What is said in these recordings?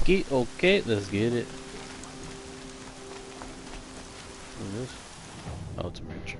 Okay, let's get it. What is this? Oh, it's a bridge.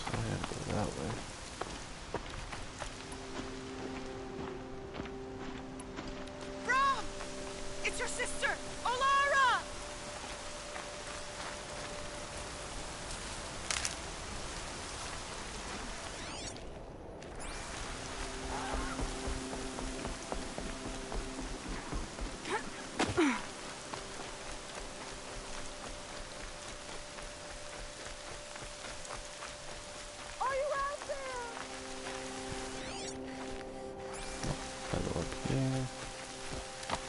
So I gotta go that way. Brom! It's your sister, Olara! Are you out there? Gotta go up here.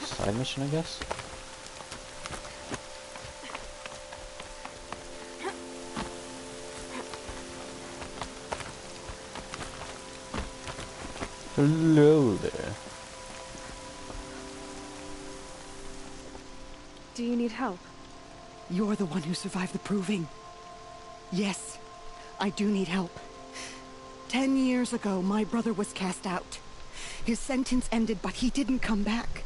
Side mission, I guess. Hello there. Do you need help? You're the one who survived the proving. Yes, I do need help. 10 years ago, my brother was cast out. His sentence ended, but he didn't come back.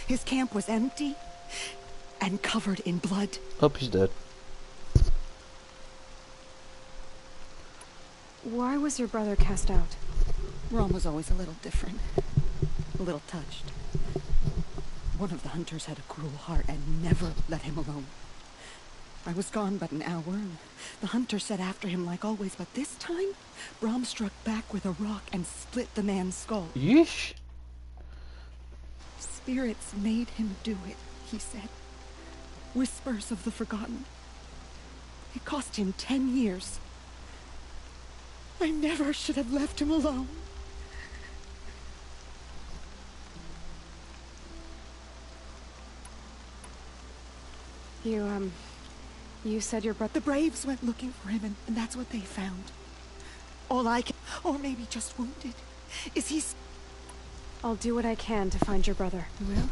His camp was empty and covered in blood. Oh, he's dead. Why was your brother cast out? Rom was always a little different. A little touched. One of the hunters had a cruel heart and never let him alone. I was gone but an hour, and the hunter set after him like always, but this time, Brom struck back with a rock and split the man's skull. Yeesh. Spirits made him do it, he said. Whispers of the forgotten. It cost him 10 years. I never should have left him alone. You said your brother... The Braves went looking for him, and that's what they found. All I can, or maybe just wounded, is he's... I'll do what I can to find your brother. You will?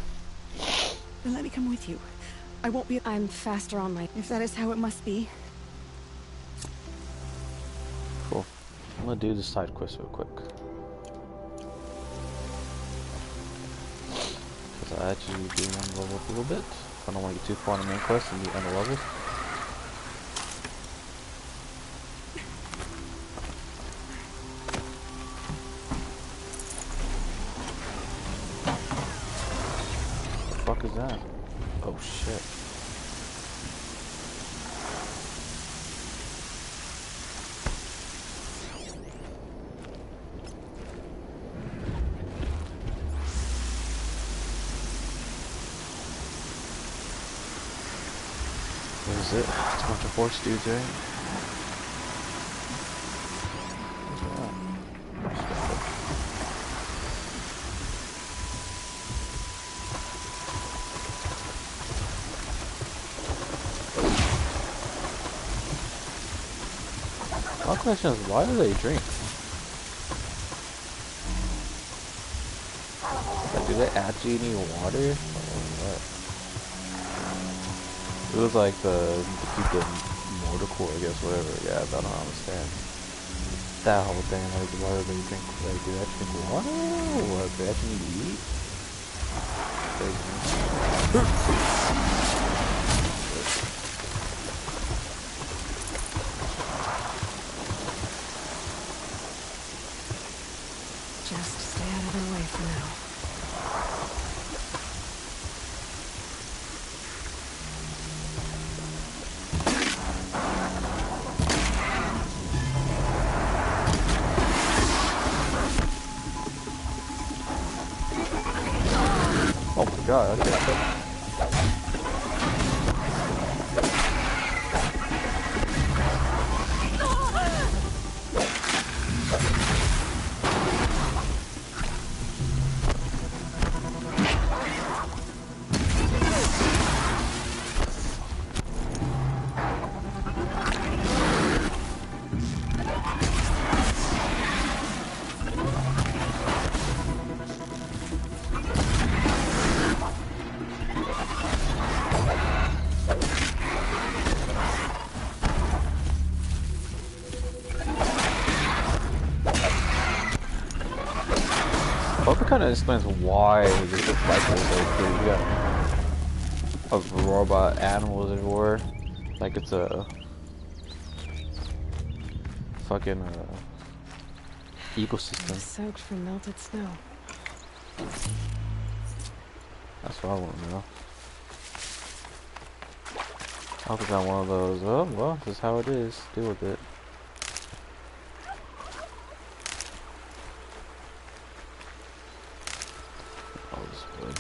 Then let me come with you. I won't be... I'm faster on my... If that is how it must be. Cool. I'm gonna do this side quest real quick. Because I actually do want to level up a little bit. I don't want to get too far in the main quest and be underleveled. What the fuck is that? Oh shit. What is it? It's a bunch of horse dudes, right? What's that? My question is, why do they drink? Like, do they actually need water? Or what? It was like the keep the motor core, I guess, whatever. Yeah, I don't understand. That whole thing, like, why do they drink, like, do they actually drink water? Or do they actually need to eat? Just stay out of their way for now. Oh my god, okay. Hope it kind of explains why this looks like this. Like, dude, we got a robot animals everywhere. Like it's a fucking ecosystem. Soaked from melted snow. That's what I want to know. I hope it's not one of those. Oh well, this is how it is. Deal with it. Oh, this is good.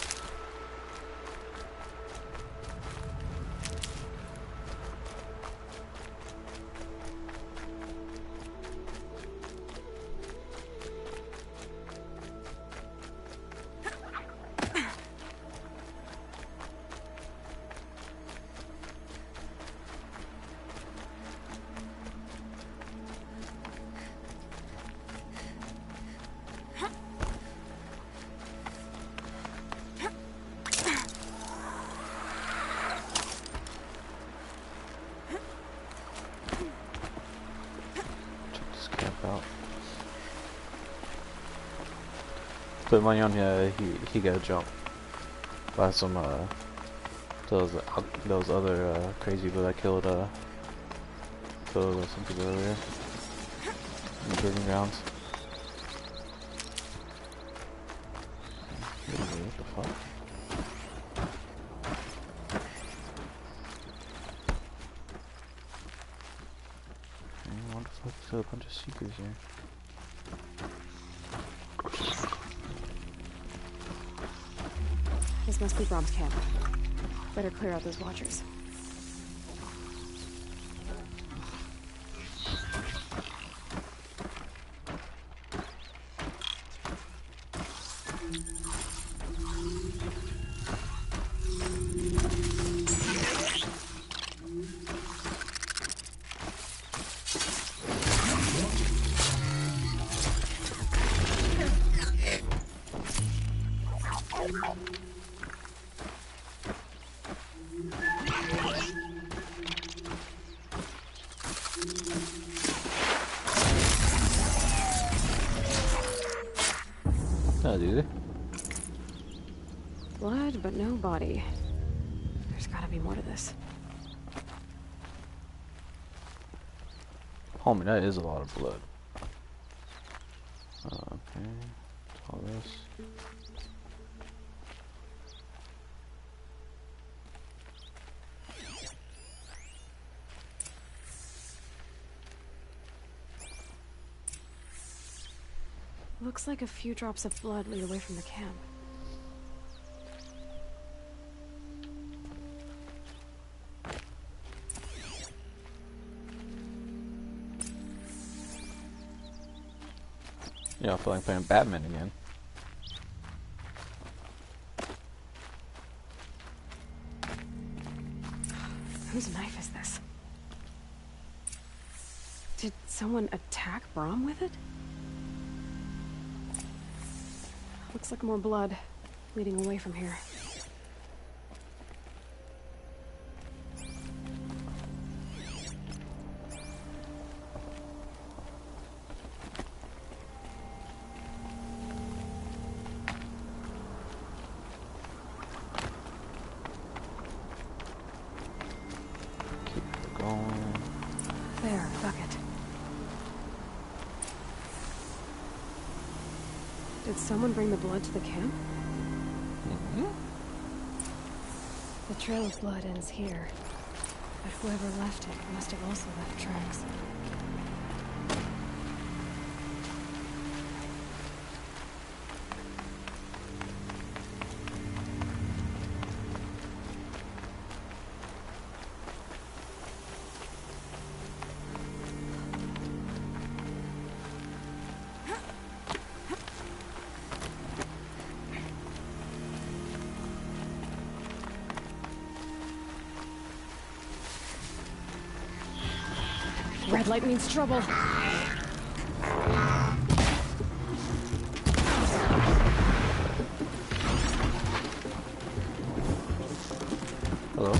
Out. Put money on he got a jump by some those other crazy people that killed some people earlier in the proving grounds. What the fuck? What the fuck? There's a bunch of secrets here. This must be Brom's camp. Better clear out those watchers. Oh, dude. Blood, but no body. There's gotta be more to this. Homie, that is a lot of blood. Okay, all this. Looks like a few drops of blood lead away from the camp. Yeah, I feel like playing Batman again. Whose knife is this? Did someone attack Brom with it? Looks like more blood leading away from here. Keep going. There, bucket. Did someone bring the blood to the camp? Mm-hmm. The trail of blood ends here, but whoever left it must have also left tracks. Red light means trouble. Hello.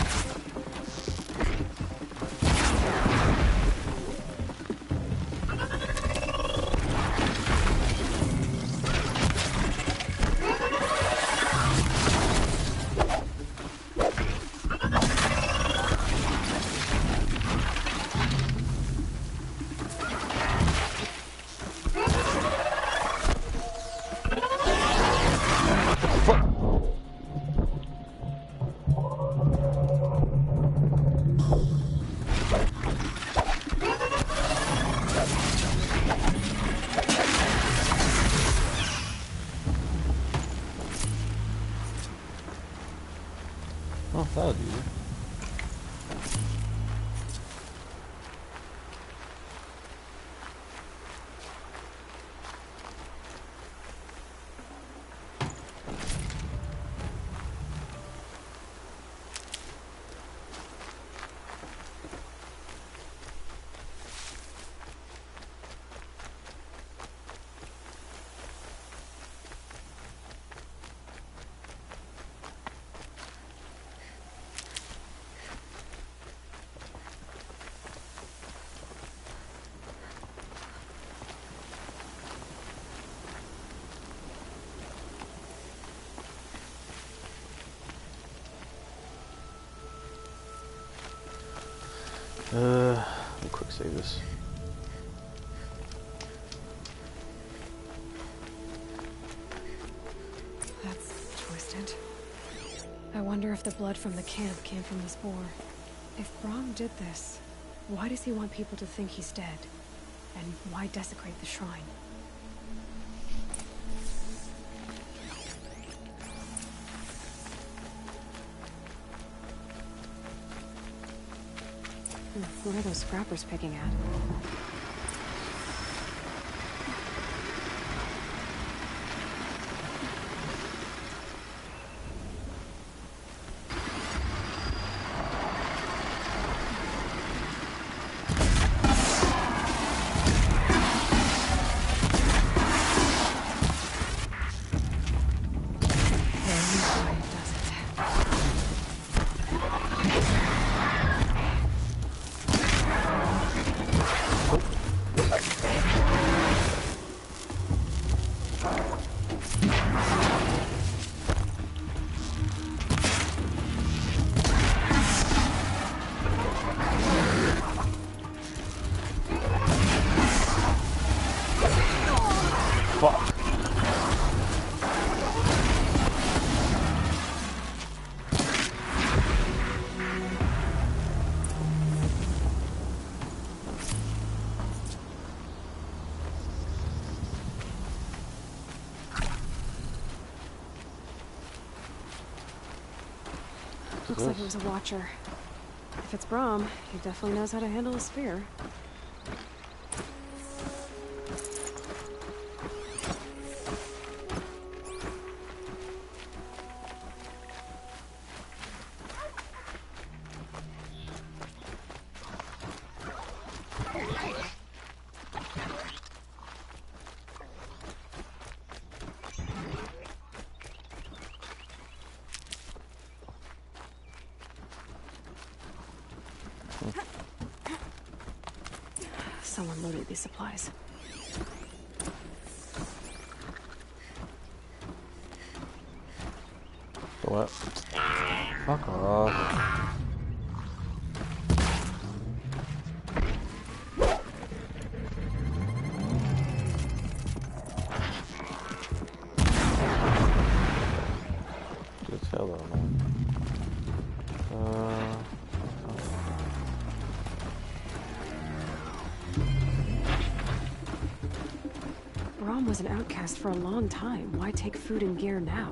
That'll do. Let me quick save this. That's twisted. I wonder if the blood from the camp came from this boar. If Brahm did this, why does he want people to think he's dead? And why desecrate the shrine? What are those scrappers picking at? Looks like it was a watcher. If it's Brahm, he definitely knows how to handle a spear. Someone loaded these supplies. What? Fuck off. Good hell though, man. Brahm was an outcast for a long time. Why take food and gear now?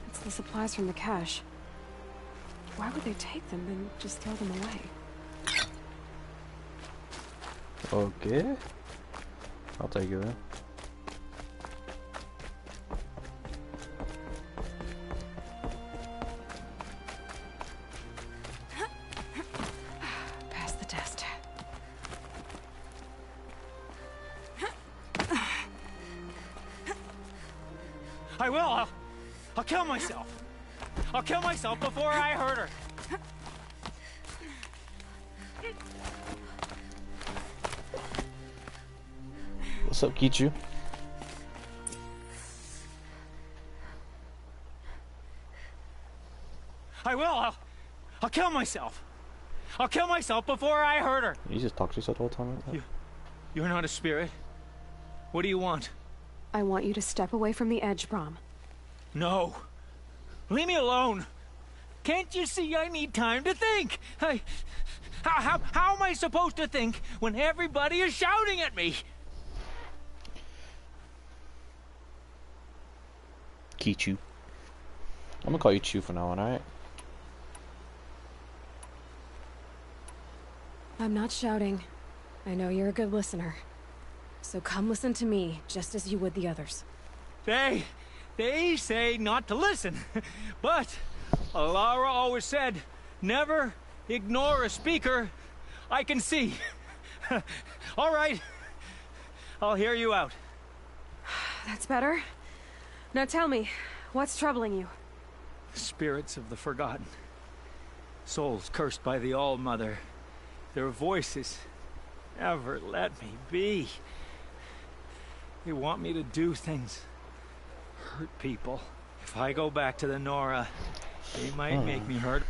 It's the supplies from the cache. Why would they take them and just throw them away? Okay. I'll take it then. Pass the test. I will. I'll kill myself. I'll kill myself before I hurt her. What's up, Kichu? I will. I'll kill myself. I'll kill myself before I hurt her. You just talk to yourself the whole time like that? You're not a spirit. What do you want? I want you to step away from the edge, Brom. No. Leave me alone. Can't you see I need time to think? How am I supposed to think when everybody is shouting at me? Kichu. I'm gonna call you Chew from now on, alright? I'm not shouting. I know you're a good listener. So come listen to me, just as you would the others. They say not to listen. But Alara always said, never ignore a speaker I can see. All right. I'll hear you out. That's better. Now tell me, what's troubling you? Spirits of the forgotten. Souls cursed by the All-Mother. Their voices never let me be. They want me to do things. Hurt people. If I go back to the Nora, they might make me hurt.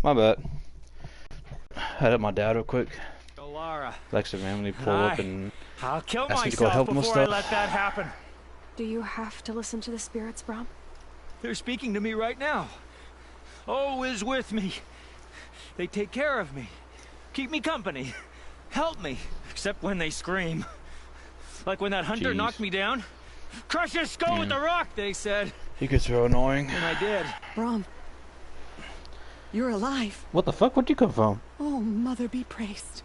My bad. Had up my dad real quick. Alara. Lexa randomly pull up and I'll kill ask me to go myself help him with before I stuff. let that happen. Do you have to listen to the spirits, Brom? They're speaking to me right now. O is with me. They take care of me. Keep me company. Help me. Except when they scream. Like when that hunter Jeez. knocked me down. Crush his skull with the rock, they said. He gets real annoying. And I did. Brom, You're alive. What the fuck? Where'd you come from? Oh, Mother be praised.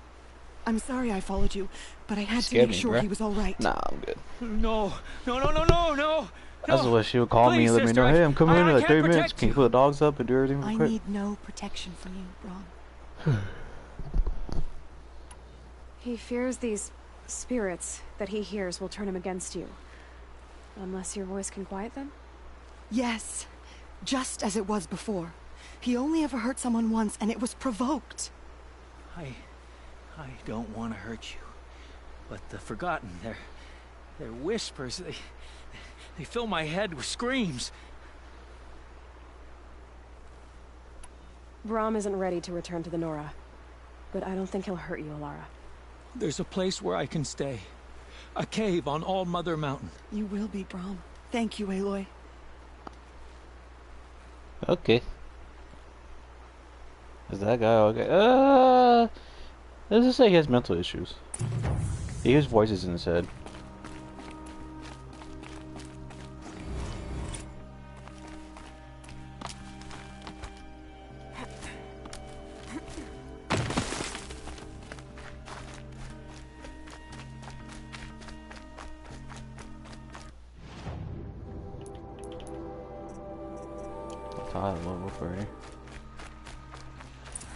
I'm sorry I followed you, but I had to Scared make me, sure bruh. he was all right. Nah, I'm good. No, no, no, no, no, no. That's no. what she would call me Please, and let me sister, know, hey, I'm coming in in like I 30 can't minutes. protect Can you you. put the dogs up and do everything real I quick? need no protection from you, Brom. He fears these spirits that he hears will turn him against you. Unless your voice can quiet them? Yes, just as it was before. He only ever hurt someone once, and it was provoked. I don't want to hurt you, but the Forgotten, their whispers, they fill my head with screams. Brom isn't ready to return to the Nora, but I don't think he'll hurt you, Alara. There's a place where I can stay. A cave on All Mother Mountain. You will be, Brom. Thank you, Aloy. Okay. Is that guy okay? Let's just say he has mental issues. He hears voices in his head.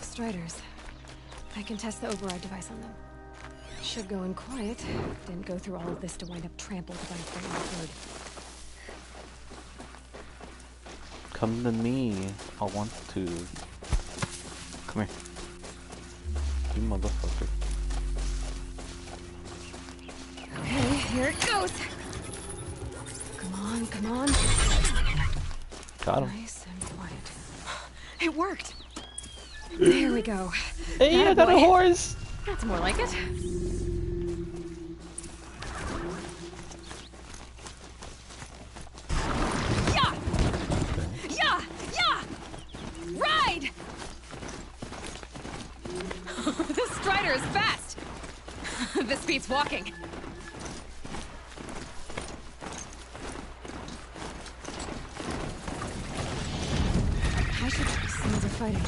Striders. I can test the override device on them. Should go in quiet. Didn't go through all of this to wind up trampled by a frightened bird. Come to me. I want to. Come here. You motherfucker. Okay, here it goes! Come on, come on. Got him. Nice and quiet. It worked! There we go. Hey, I got a Attaboy. horse! That's more like it. Yeah! Yeah! Yeah! Ride! This Strider is fast! This beats walking. I should try scenes of fighting.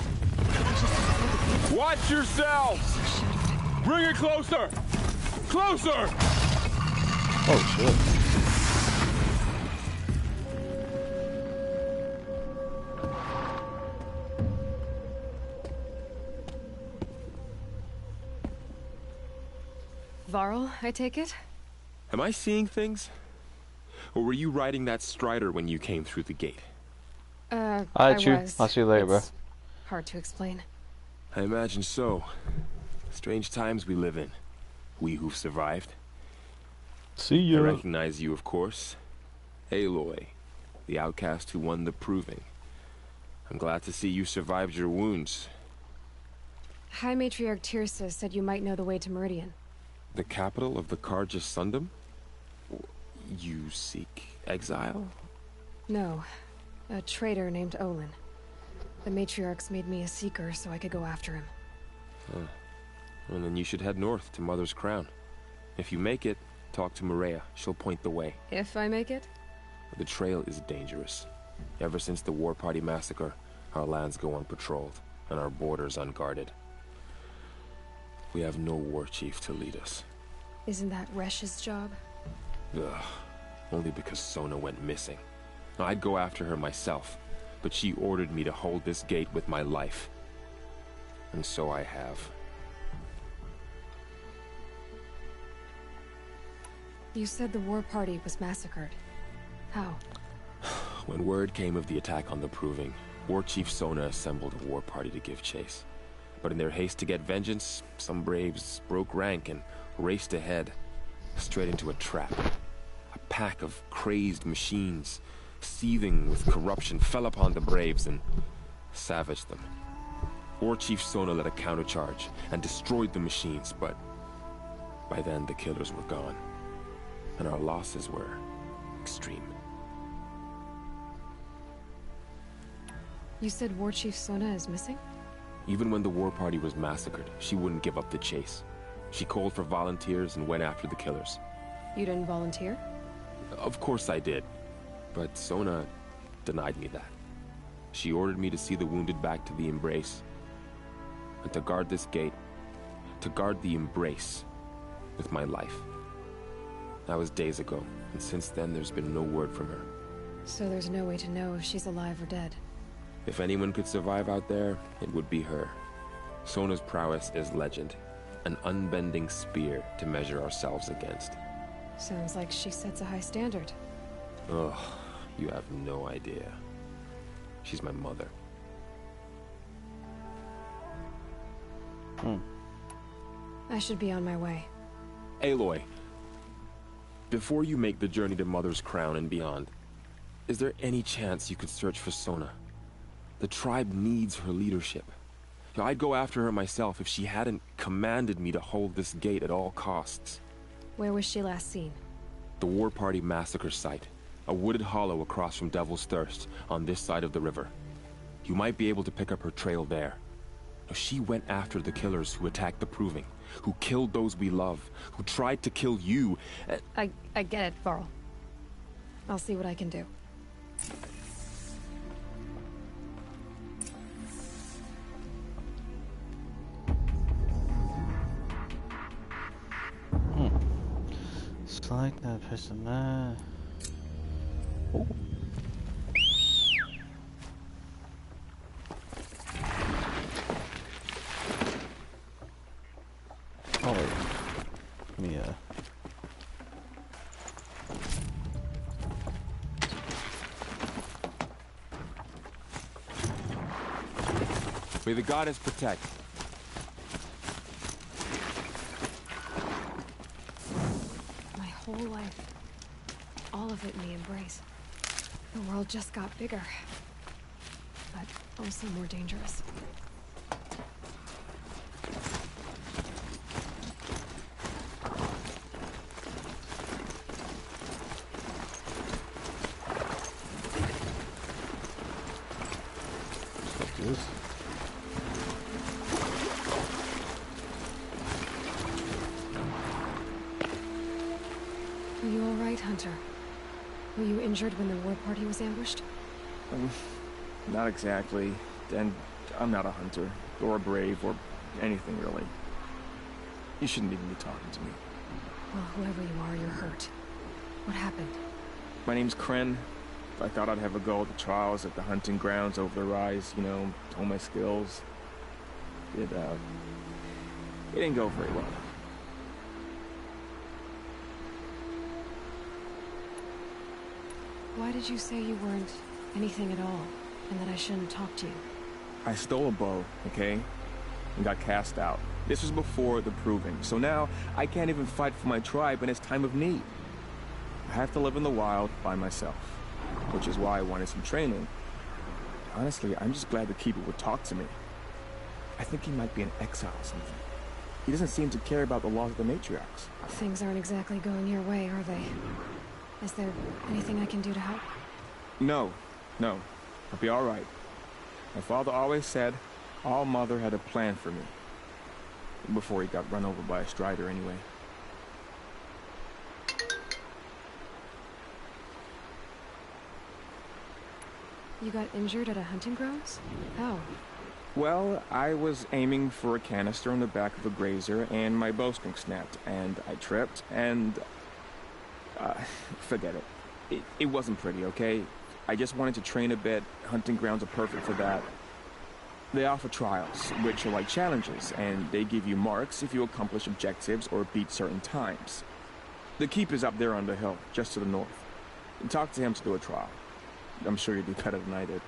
Watch yourselves! Bring it closer! Closer! Oh shit. Varl, I take it? Am I seeing things? Or were you riding that Strider when you came through the gate? I Alright, you. was. I'll see you later, bro. It's hard to explain. I imagine so. Strange times we live in. We who've survived. See I you. recognize you, of course. Aloy, the outcast who won the Proving. I'm glad to see you survived your wounds. High Matriarch Tirsa said you might know the way to Meridian. The capital of the Carja Sundom? You seek exile? No. A traitor named Olin. The Matriarchs made me a seeker so I could go after him. Well, then you should head north to Mother's Crown. If you make it, talk to Maria. She'll point the way. If I make it? The trail is dangerous. Ever since the War Party massacre, our lands go unpatrolled, and our borders unguarded. We have no war chief to lead us. Isn't that Resh's job? Ugh. Only because Sona went missing. I'd go after her myself, but she ordered me to hold this gate with my life. And so I have. You said the war party was massacred. How? When word came of the attack on the Proving, War Chief Sona assembled a war party to give chase. But in their haste to get vengeance, some braves broke rank and raced ahead, straight into a trap. A pack of crazed machines, seething with corruption, fell upon the braves and savaged them. War Chief Sona led a countercharge and destroyed the machines, but by then the killers were gone, and our losses were extreme. You said War Chief Sona is missing? Even when the war party was massacred, she wouldn't give up the chase. She called for volunteers and went after the killers. You didn't volunteer? Of course I did, but Sona denied me that. She ordered me to see the wounded back to the Embrace. And to guard this gate, to guard the Embrace with my life. That was days ago, and since then there's been no word from her. So there's no way to know if she's alive or dead. If anyone could survive out there, it would be her. Sona's prowess is legend, an unbending spear to measure ourselves against. Sounds like she sets a high standard. Ugh, you have no idea. She's my mother. I should be on my way. Aloy, before you make the journey to Mother's Crown and beyond, is there any chance you could search for Sona? The tribe needs her leadership. I'd go after her myself if she hadn't commanded me to hold this gate at all costs. Where was she last seen? The War Party massacre site. A wooded hollow across from Devil's Thirst, on this side of the river. You might be able to pick up her trail there. Now, she went after the killers who attacked the Proving, who killed those we love, who tried to kill you. I get it, Varl. I'll see what I can do. Select that person there. Oh. Oh wait. Let me May the goddess protect. My whole life. All of it in the Embrace. The world just got bigger. But also more dangerous. Are you all right, Hunter? Were you injured when the war party was ambushed? Not exactly. And I'm not a hunter, or a brave, or anything really. You shouldn't even be talking to me. Well, whoever you are, you're hurt. What happened? My name's Kren. I thought I'd have a go at the trials at the hunting grounds over the rise, you know, hone my skills. It didn't go very well. Why did you say you weren't anything at all, and that I shouldn't talk to you? I stole a bow, okay? And got cast out. This was before the Proving, so now I can't even fight for my tribe in its time of need. I have to live in the wild by myself, which is why I wanted some training. Honestly, I'm just glad the Keeper would talk to me. I think he might be in exile or something. He doesn't seem to care about the laws of the matriarchs. Things aren't exactly going your way, are they? Is there anything I can do to help? No. I'll be all right. My father always said All Mother had a plan for me. Before he got run over by a Strider, anyway. You got injured at a hunting grounds? How? Well, I was aiming for a canister on the back of a grazer, and my bowstring snapped, and I tripped, and... forget it. It wasn't pretty, okay? I just wanted to train a bit. Hunting grounds are perfect for that. They offer trials, which are like challenges, and they give you marks if you accomplish objectives or beat certain times. The Keeper's up there on the hill, just to the north. Talk to him to do a trial. I'm sure you'd do better than I did.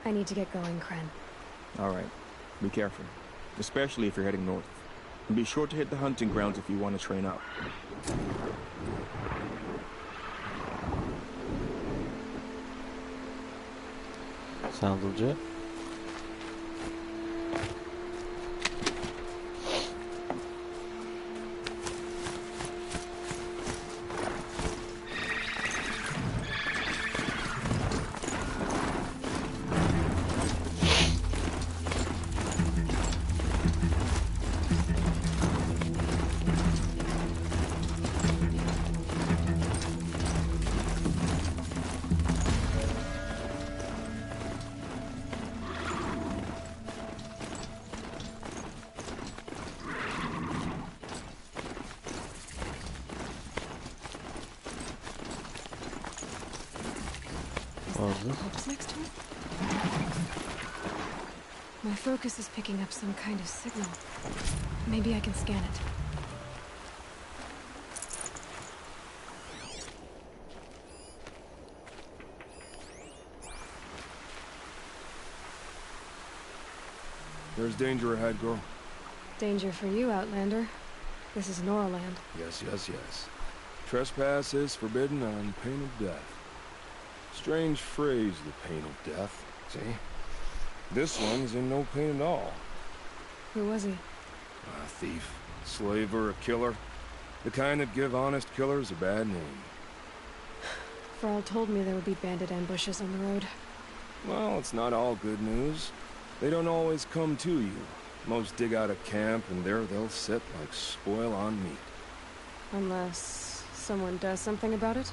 I need to get going, Kren. All right. Be careful. Especially if you're heading north. And be sure to hit the hunting grounds if you want to train up. Sounds legit. Is What that was this? corpse next to it? My focus is picking up some kind of signal. Maybe I can scan it. There's danger ahead, girl. Danger for you, Outlander. This is Noraland. Yes, yes, yes. Trespass is forbidden on pain of death. Strange phrase, the pain of death. See? This one's in no pain at all. Who was he? A thief, slaver, a killer. The kind that give honest killers a bad name. Thrall told me there would be bandit ambushes on the road. Well, it's not all good news. They don't always come to you. Most dig out a camp, and there they'll sit like spoil on meat. Unless someone does something about it?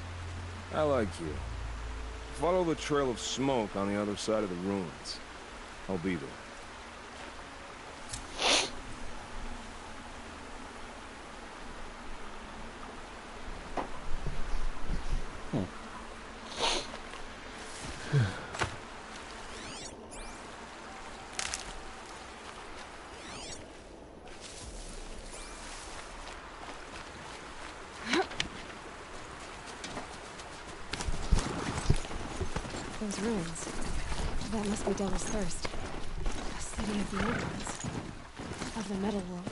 I like you. Follow the trail of smoke on the other side of the ruins. I'll be there. Those ruins. That must be Devil's Thirst. A city of the old ones. Of the metal world.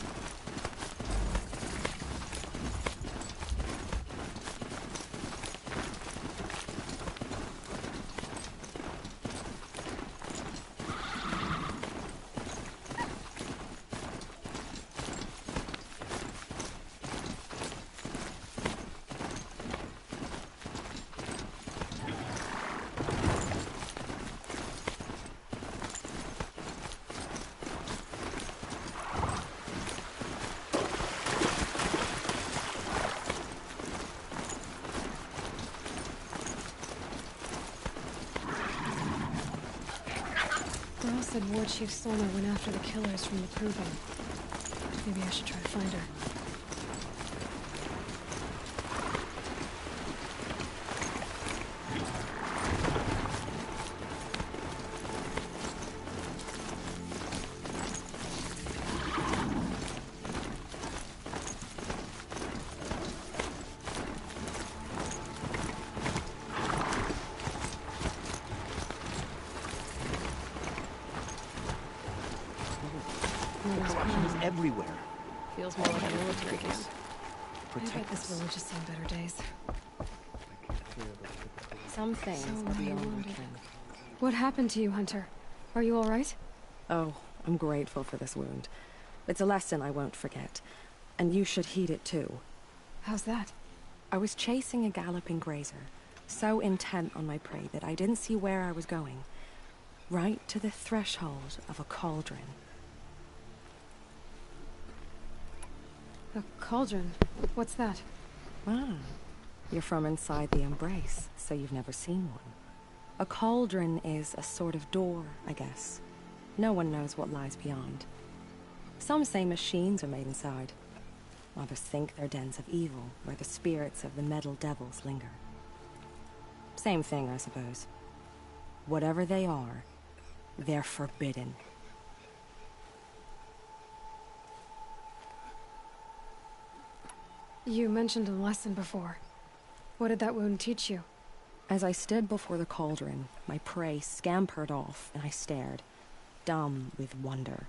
Thrall said War Chief Sona went after the killers from the Proving. Maybe I should try to find her. Everywhere. Feels more like a military camp. I bet Protect this us. village has seen better days. Some things So are beyond I reckoning. What happened to you, Hunter? Are you all right? Oh, I'm grateful for this wound. It's a lesson I won't forget. And you should heed it too. How's that? I was chasing a galloping grazer, so intent on my prey that I didn't see where I was going. Right to the threshold of a cauldron. A cauldron? What's that? Ah, you're from inside the Embrace, so you've never seen one. A cauldron is a sort of door, I guess. No one knows what lies beyond. Some say machines are made inside. Others think they're dens of evil, where the spirits of the metal devils linger. Same thing, I suppose. Whatever they are, they're forbidden. You mentioned a lesson before. What did that wound teach you? As I stood before the cauldron, my prey scampered off, and I stared, dumb with wonder.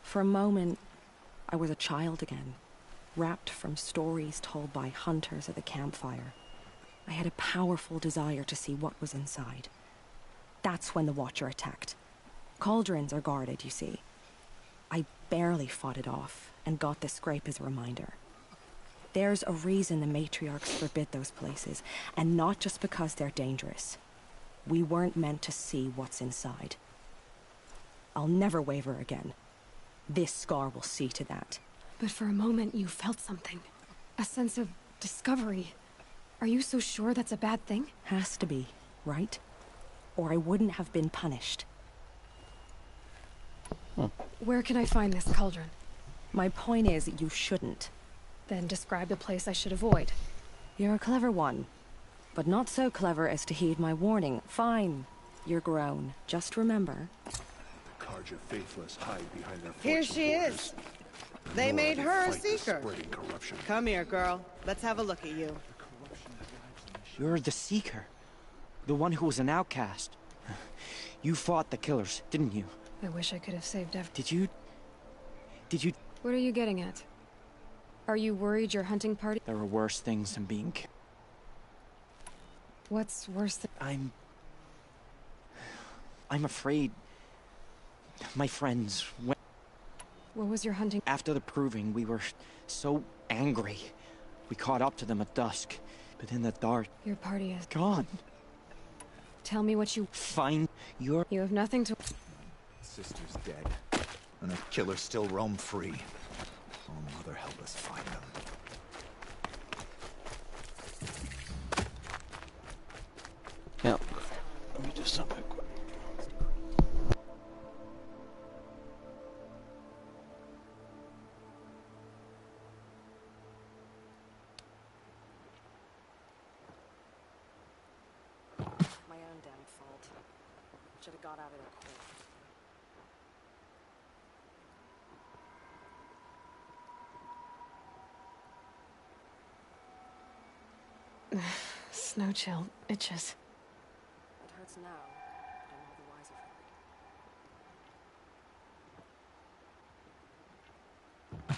For a moment, I was a child again, wrapped from stories told by hunters at the campfire. I had a powerful desire to see what was inside. That's when the Watcher attacked. Cauldrons are guarded, you see. I barely fought it off, and got this scrape as a reminder. There's a reason the matriarchs forbid those places, and not just because they're dangerous. We weren't meant to see what's inside. I'll never waver again. This scar will see to that. But for a moment you felt something. A sense of discovery. Are you so sure that's a bad thing? Has to be, right? Or I wouldn't have been punished. Where can I find this cauldron? My point is, you shouldn't. Then describe the place I should avoid. You're a clever one. but not so clever as to heed my warning. Fine. You're grown. Just remember. The Carja faithless hide behind their Here fortune she borders. is. They Nor made do her a fight the seeker. spreading corruption. Come here, girl. Let's have a look at you. You're the Seeker. The one who was an outcast. You fought the killers, didn't you? I wish I could have saved Ev. Did you... What are you getting at? Are you worried your hunting party? There are worse things than being killed. What's worse than... I'm afraid... My friends went... What was your hunting... After the proving, we were so angry. We caught up to them at dusk. But in the dark... Your party is... Gone. Tell me what you... Find your... You have nothing to... Sister's dead, and her killers still roam free. Oh, Mother, help us find them. Yeah. Let me do something quick. My own damn fault. Should have got out of there quick. Snow chill. Itches. It hurts now, but I'm all the wiser for it.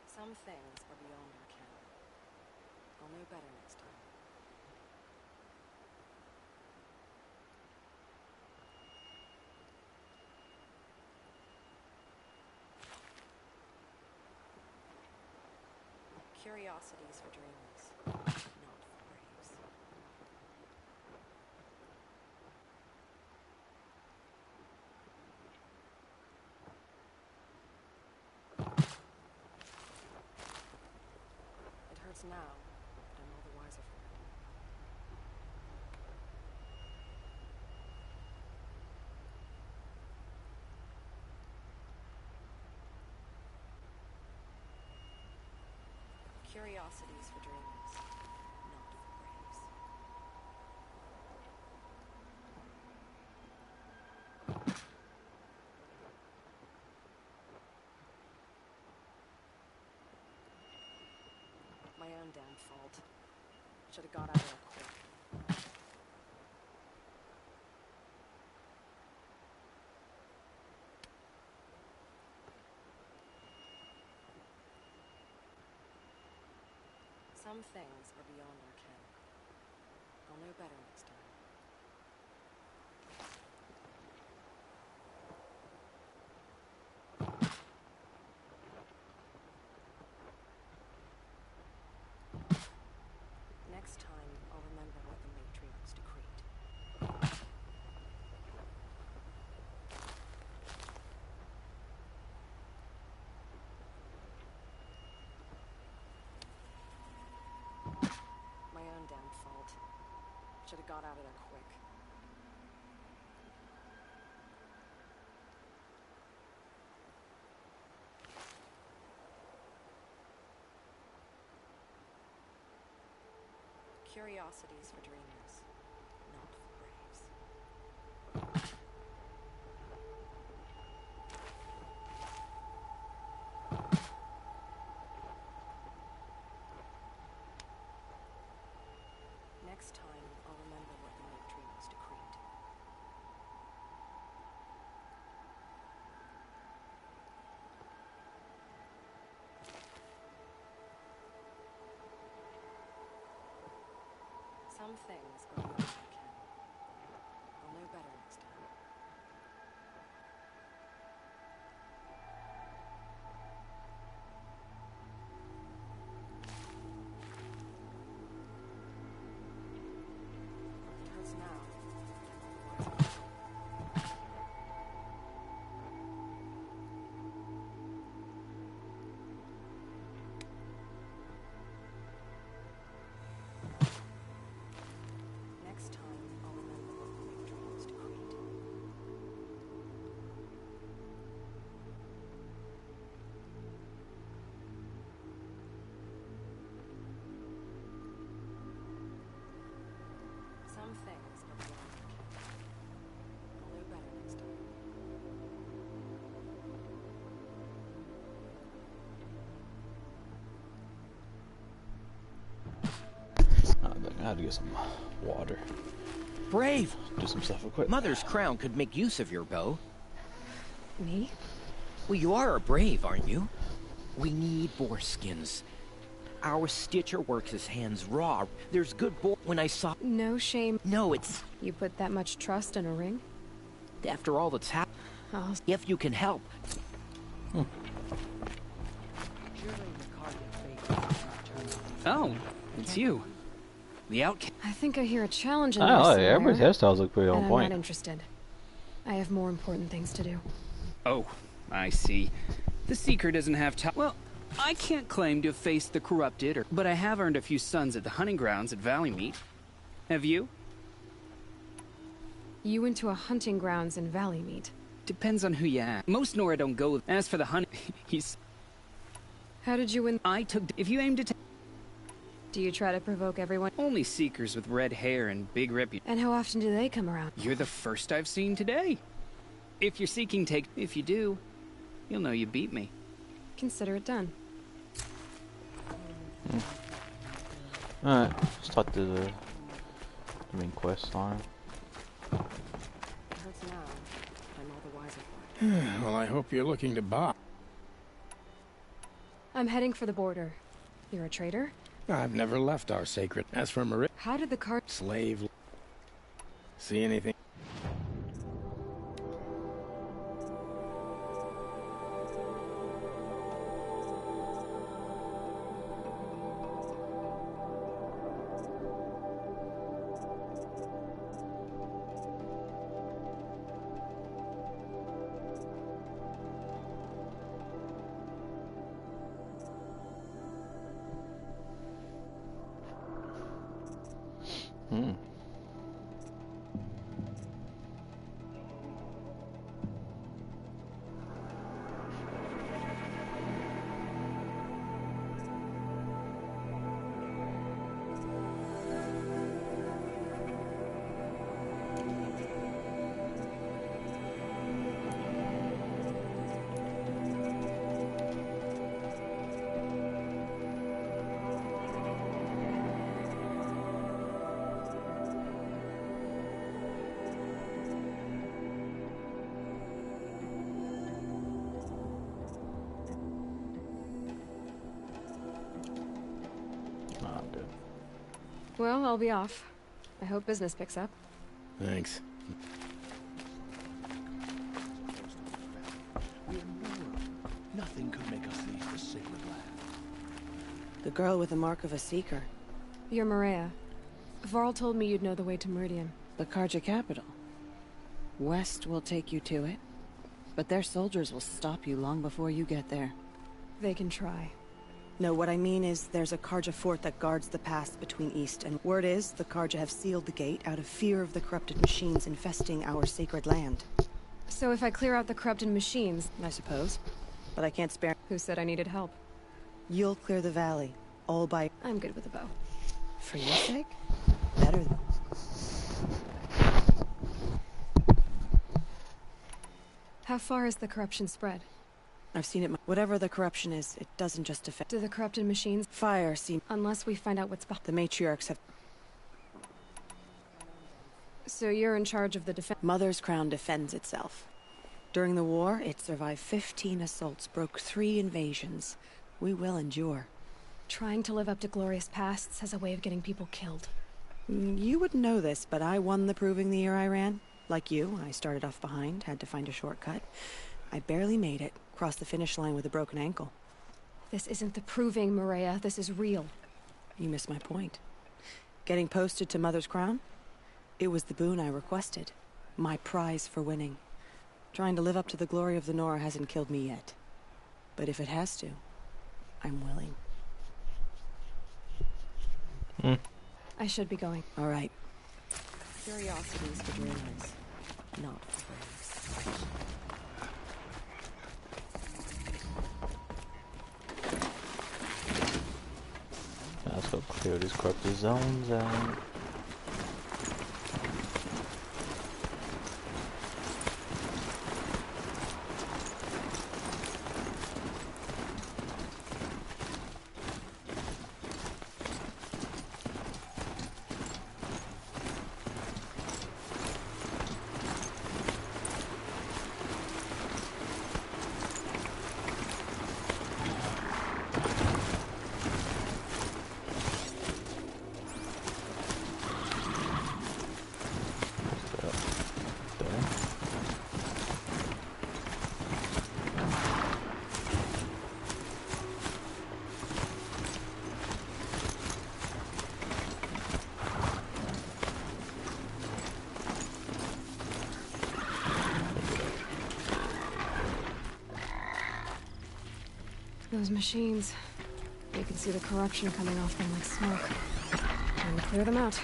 Some things are beyond our ken. I'll know better next time. Curiosities for dreamers, not for braves. It hurts now, but I'm all the wiser for it. Curiosities for dreamers, not for braves. My own damn fault. Should have got out of there quick. Some things are beyond our ken. I'll know better next time. Next time, I'll remember what the matriarchs decreed. My own damn fault. Should have got out of there quick. Curiosities for dreamers, not for braves. Next time, I'll remember what the matriarchs decreed. Some things are beyond our ken. I'll know better next time. It hurts now. but I'm all the wiser. Next had to get some water. Brave! Do some stuff real quick. Mother's crown could make use of your bow. Me? Well, you are a brave, aren't you? We need boar skins. Our stitcher works his hands raw. There's good boar. When I saw... No shame. No, it's... You put that much trust in a ring? After all that's happened... If you can help... Oh, it's you. The outcast. I think I hear a challenge in I there don't know, somewhere, everybody's hairstyles look pretty on and I'm point. not interested. I have more important things to do. Oh, I see. The Seeker doesn't have time. Well, I can't claim to have faced the corrupted, but I have earned a few suns at the hunting grounds at Valleymeet. Have you? You went to a hunting grounds in Valleymeet. Depends on who you ask. Most Nora don't go. As for the hunt, he's... How did you win? I took... If you aim to take... Do you try to provoke everyone? Only Seekers with red hair and big reputation. And how often do they come around? You're the first I've seen today. If you're seeking take... If you do, you'll know you beat me. Consider it done. Alright, let's talk to the main quest line. Well, I hope you're looking to buy. I'm heading for the border. You're a trader? I've never left our sacred. As for Maria... How did the cart... Slave... See anything? Well, I'll be off. I hope business picks up. Thanks. Nothing could make us leave the sacred land. The girl with the mark of a seeker. You're Maria. Varl told me you'd know the way to Meridian. The Carja capital. West will take you to it, but their soldiers will stop you long before you get there. They can try. No, what I mean is there's a Carja fort that guards the pass between East and... Word is, the Carja have sealed the gate out of fear of the corrupted machines infesting our sacred land. So if I clear out the corrupted machines... I suppose. But I can't spare... Who said I needed help? You'll clear the valley, all by... I'm good with a bow. For your sake? Better than... How far has the corruption spread? I've seen it. Whatever the corruption is, it doesn't just affect... Do the corrupted machines... Fire seem... Unless we find out what's behind... The matriarchs have... So you're in charge of the defense... Mother's crown defends itself. During the war, it survived 15 assaults, broke 3 invasions. We will endure. Trying to live up to glorious pasts has a way of getting people killed. You wouldn't know this, but I won the proving the year I ran. Like you, I started off behind, had to find a shortcut. I barely made it, crossed the finish line with a broken ankle. This isn't the proving, Maria. This is real. You missed my point. Getting posted to Mother's crown? It was the boon I requested. My prize for winning. Trying to live up to the glory of the Nora hasn't killed me yet. But if it has to, I'm willing. I should be going. All right. Curiosity is for dreamers, not for braves. Let's go clear these corrupted zones out. Those machines. You can see the corruption coming off them like smoke. Time to clear them out.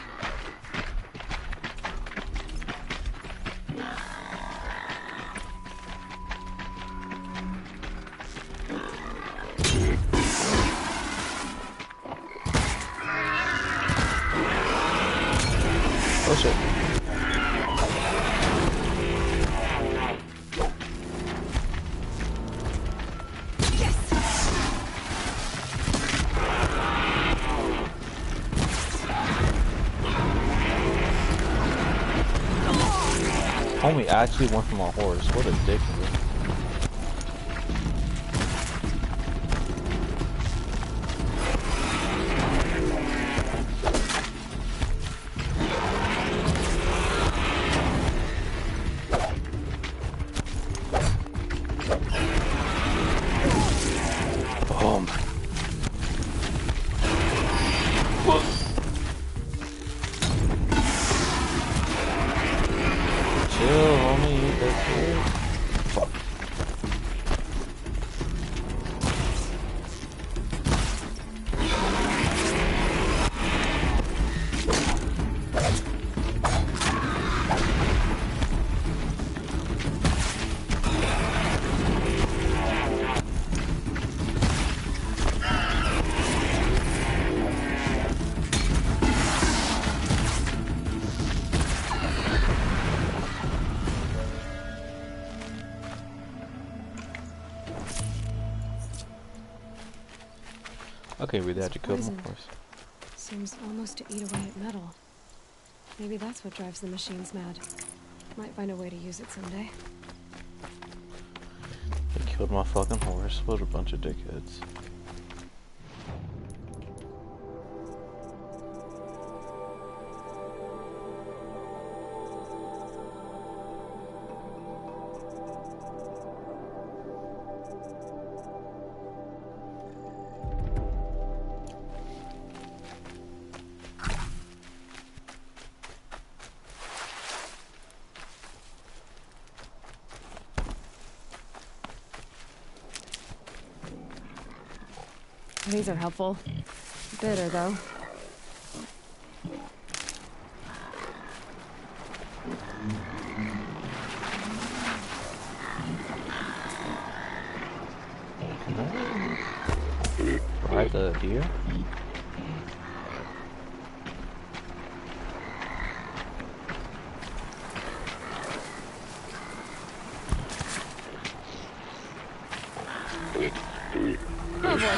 Oh shit. Homie actually went from a horse. What a dick. Boom. Chill, homie. That's it. Fuck. Okay, we had to kill them, of course. Seems almost to eat away at metal. Maybe that's what drives the machines mad. Might find a way to use it someday. They killed my fucking horse. What a bunch of dickheads. These are helpful. Bitter, though. Ride the deer? Oh boy.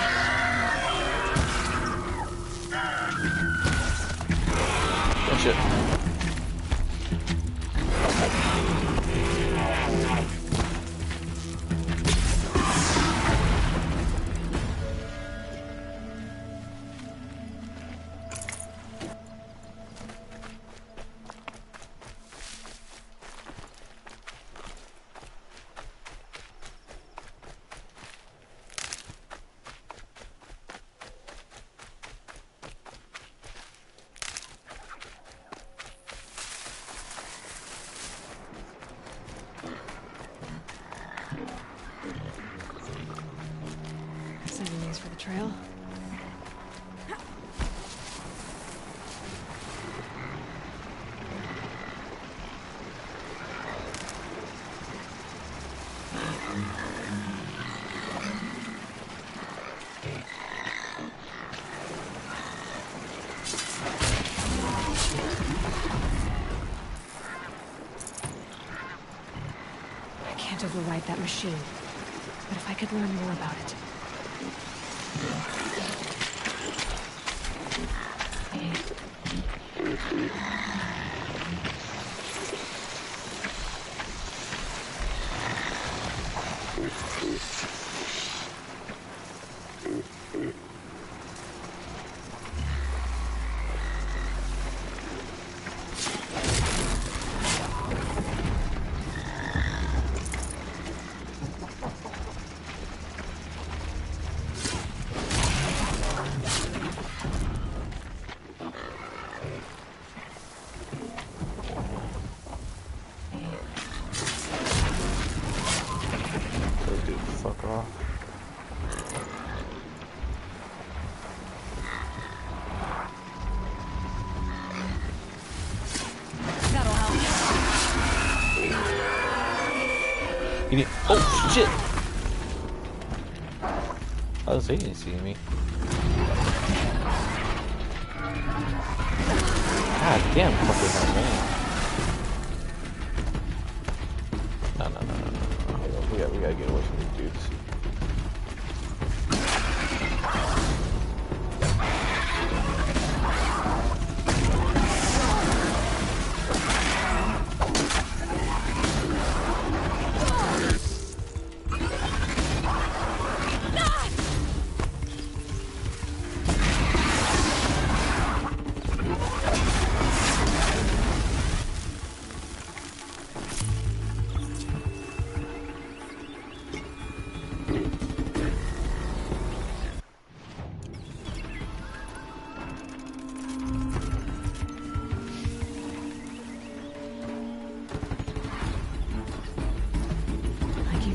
Oh shit. Saving these for the trail. I can't override that machine. But if I could learn more about it. Fuck off. You need. Oh shit! Oh, so he didn't see me. God damn, fucking hell, man. No. We gotta get away from these dudes.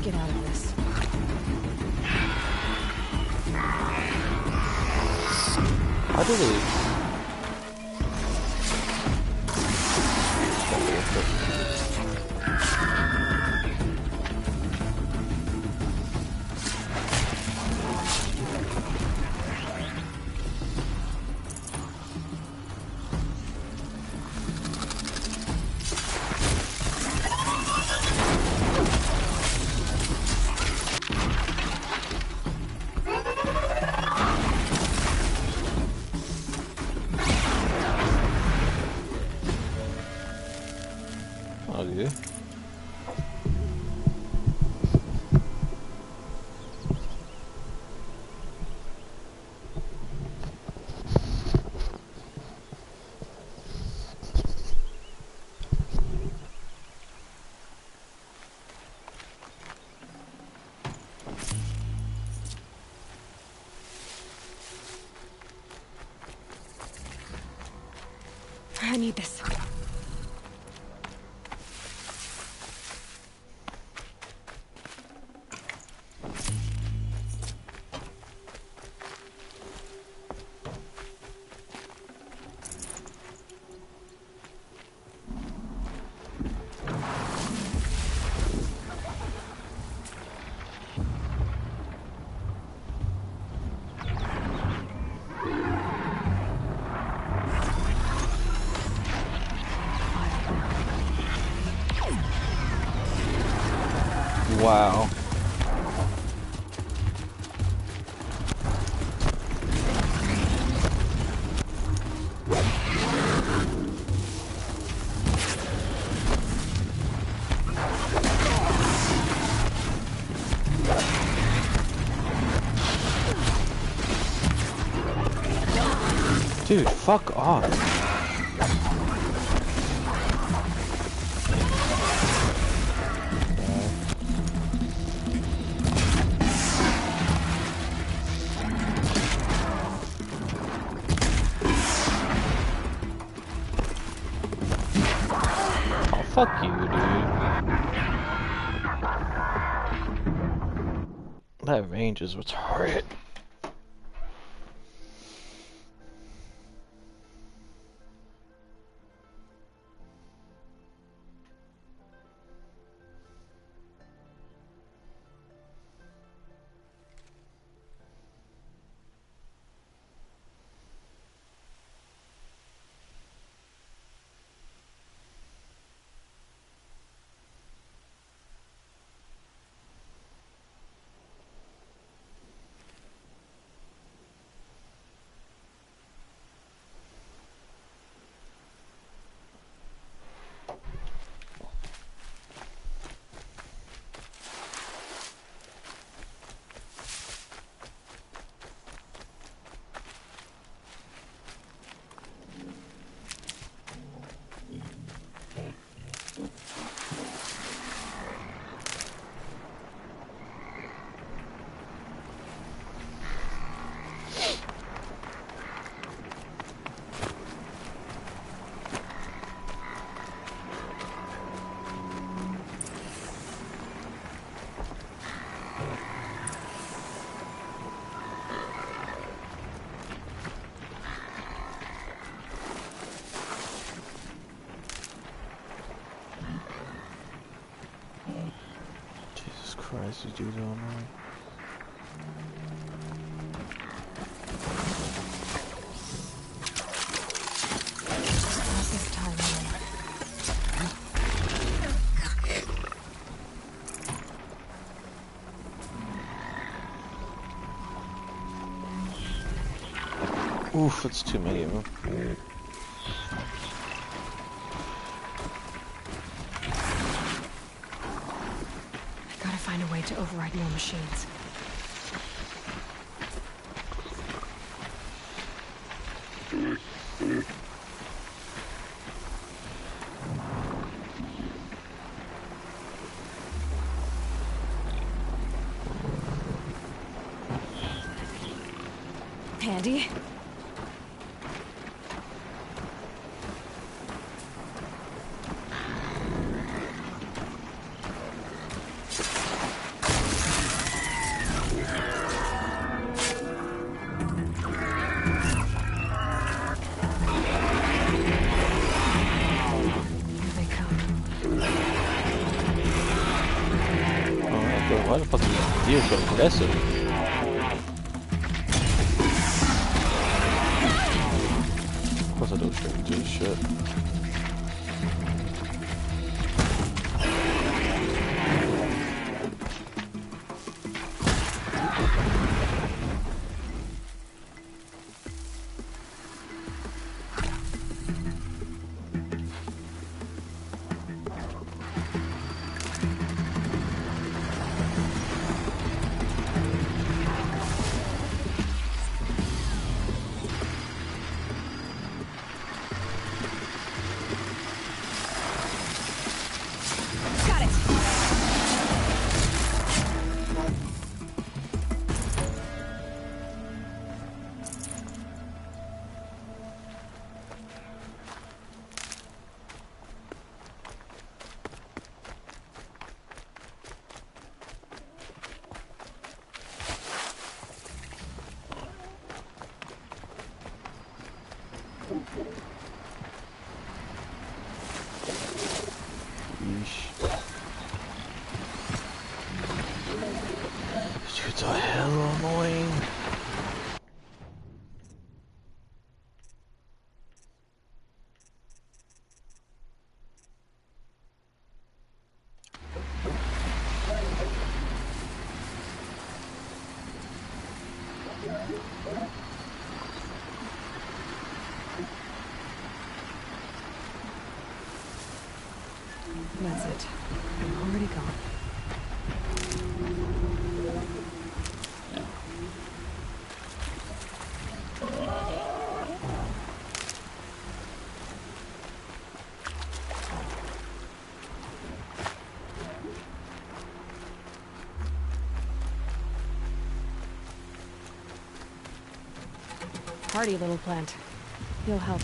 Get out of this. How do they? Okay. I need this. Wow. Dude, fuck off. Fuck you, dude. That range is retarded. Jesus Christ, these dudes are annoying. Not this time, Lily. Oof, that's too many of them. I gotta find a way to override more machines. Handy. Why the fuck is this deer so aggressive? Of course I don't straight do shit. Dudes are hella annoying. That's it. I'm already gone. Hardy little plant. You'll help.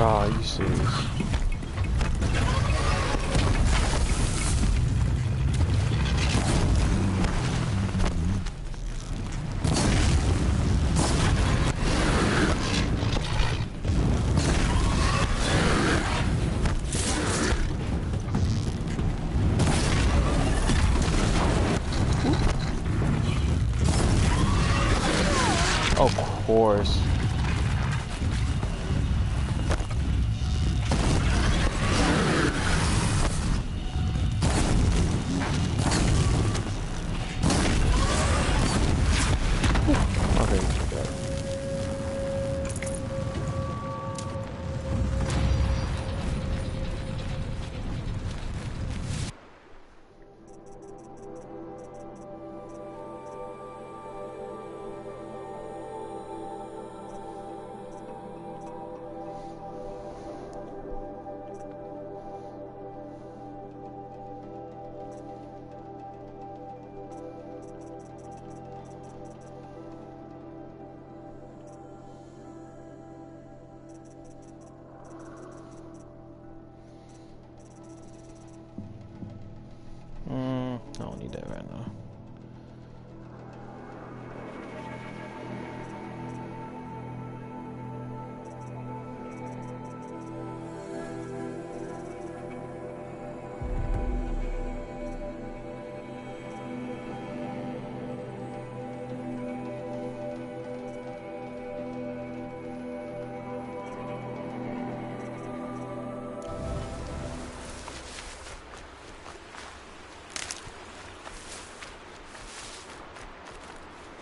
Bro, are you serious? Of course. I don't need that right now.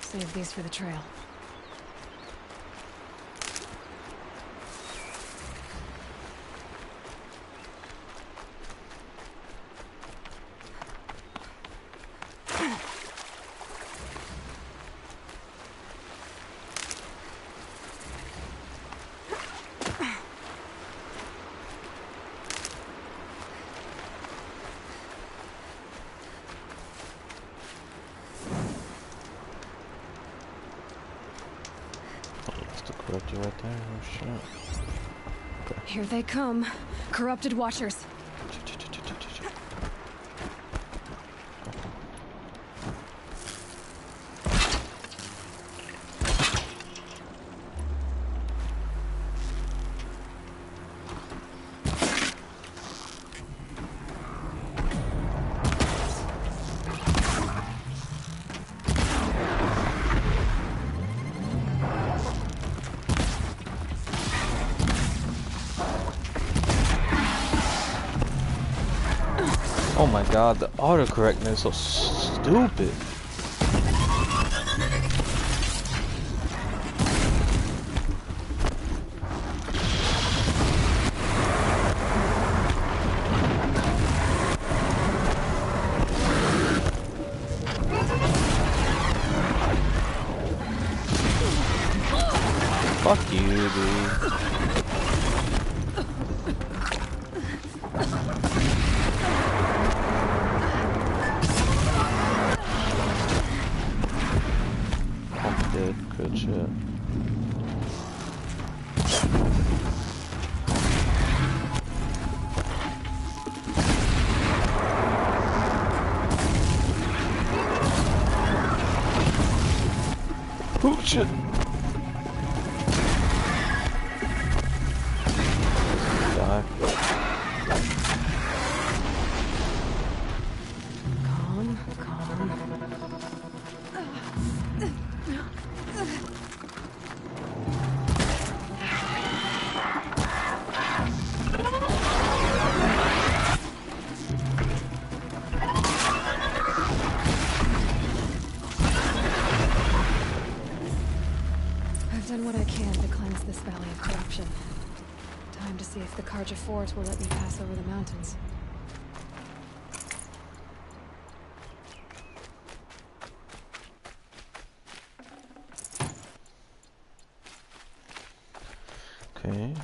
Save these for the trail. Right there, oh shit. Okay. Here they come. Corrupted Watchers. Oh my god, the autocorrectness is so stupid. Fuck you, dude. Good shit. Oh shit. Die. Calm, calm. I've done what I can to cleanse this valley of corruption. Time to see if the Carja Fort will let me pass over the mountains. Okay.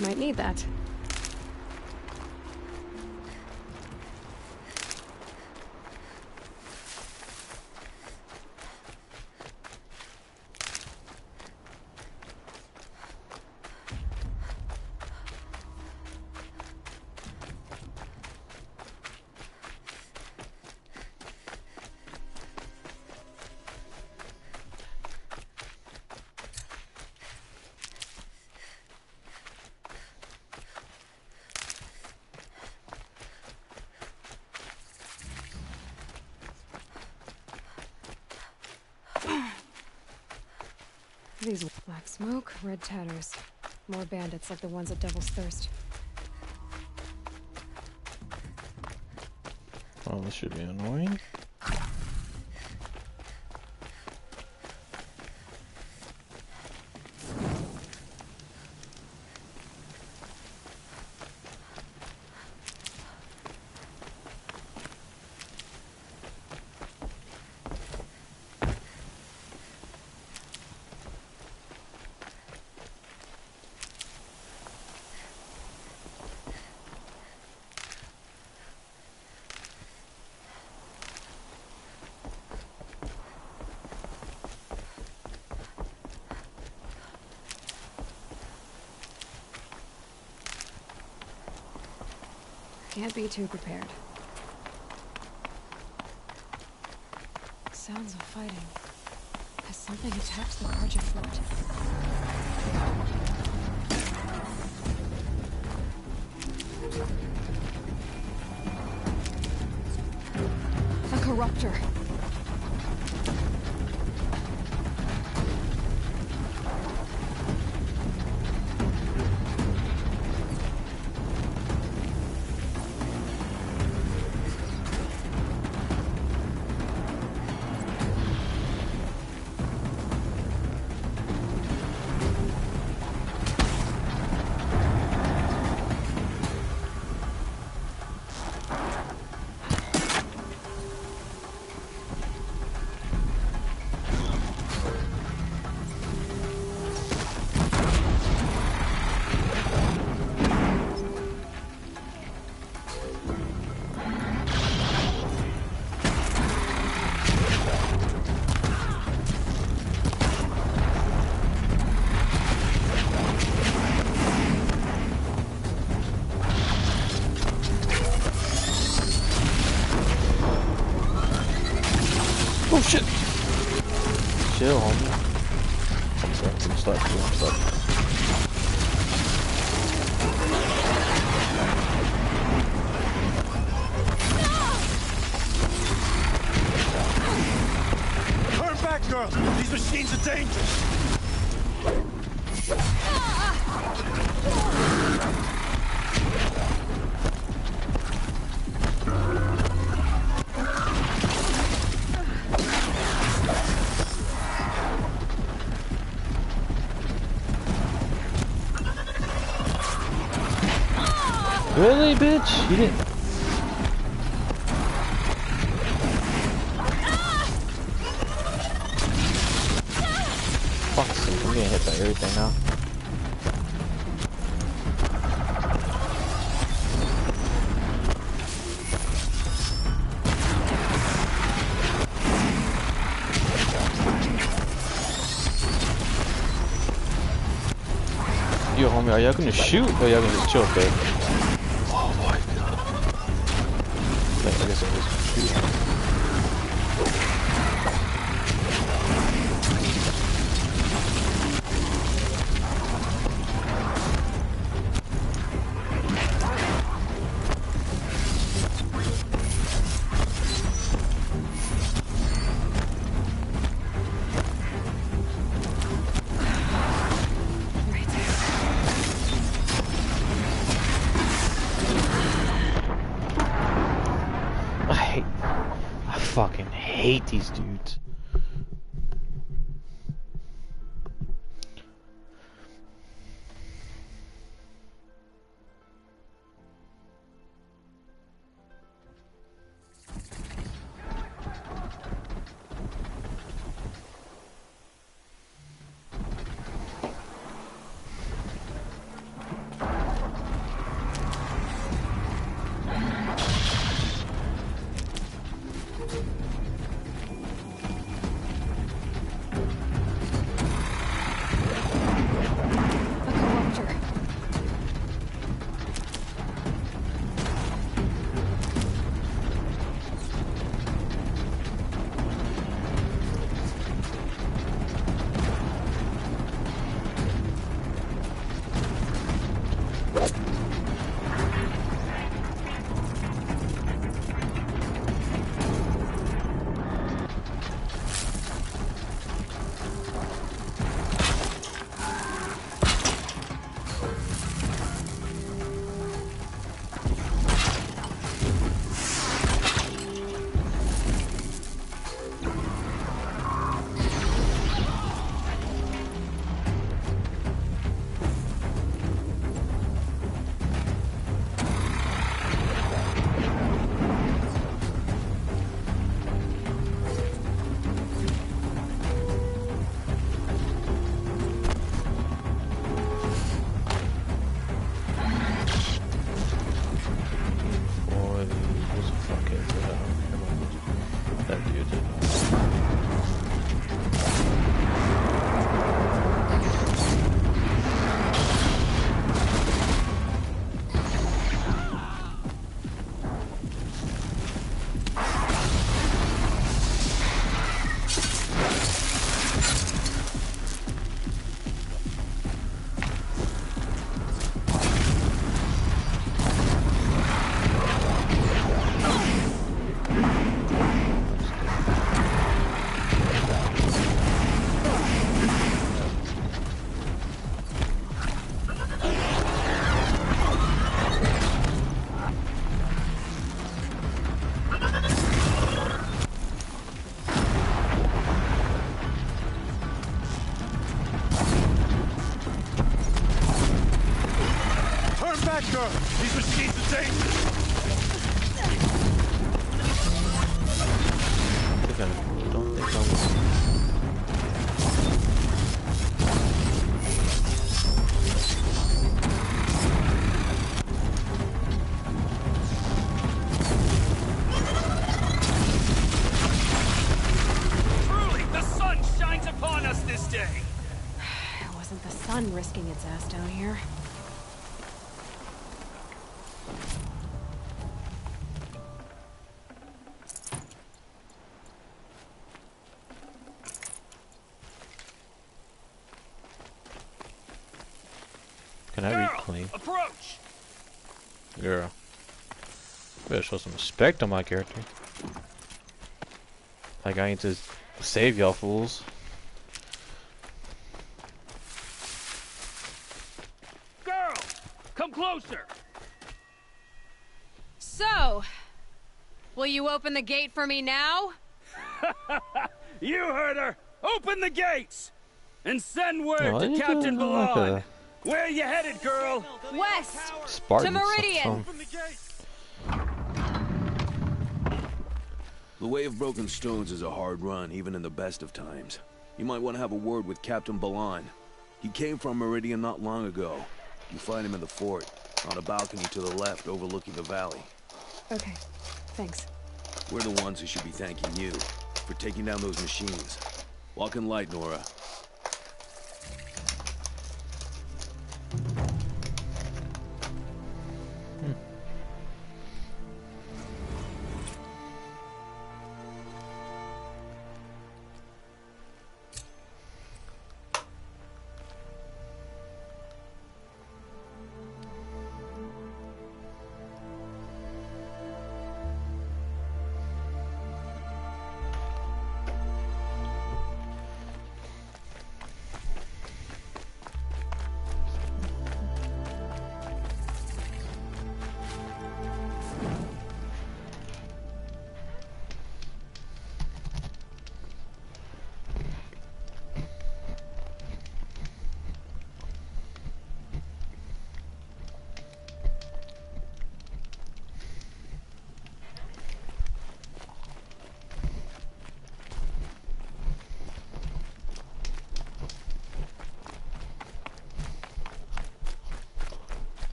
Might need that. These black smoke, red tatters. More bandits like the ones at Devil's Thirst. Oh, this should be annoying. Can't be too prepared. Sounds of fighting. Has something attacked the Carja fort? A corruptor. Oh shit! Chill, homie. I'm stuck. Turn back, girl! These machines are dangerous! Really, bitch? You didn't. Fuck's sake, I'm getting hit by everything now. Yo, homie, are y'all gonna shoot or y'all gonna just chill there? Oh my god. I guess I was shooting. I fucking hate these dudes. Girl, these machines are dangerous! I don't think I was... Truly, the sun shines upon us this day! It wasn't the sun risking its ass down here. Can I reclaim? Approach! Girl. Better show some respect on my character. Like I ain't to save y'all fools. Girl! Come closer! So, will you open the gate for me now? You heard her! Open the gates! And send word Oh, to you Captain doing like Balon! a- Where you headed, girl? West! Spartan to Meridian! The Way of Broken Stones is a hard run, even in the best of times. You might want to have a word with Captain Balon. He came from Meridian not long ago. You find him in the fort, on a balcony to the left overlooking the valley. Okay, thanks. We're the ones who should be thanking you for taking down those machines. Walk in light, Nora.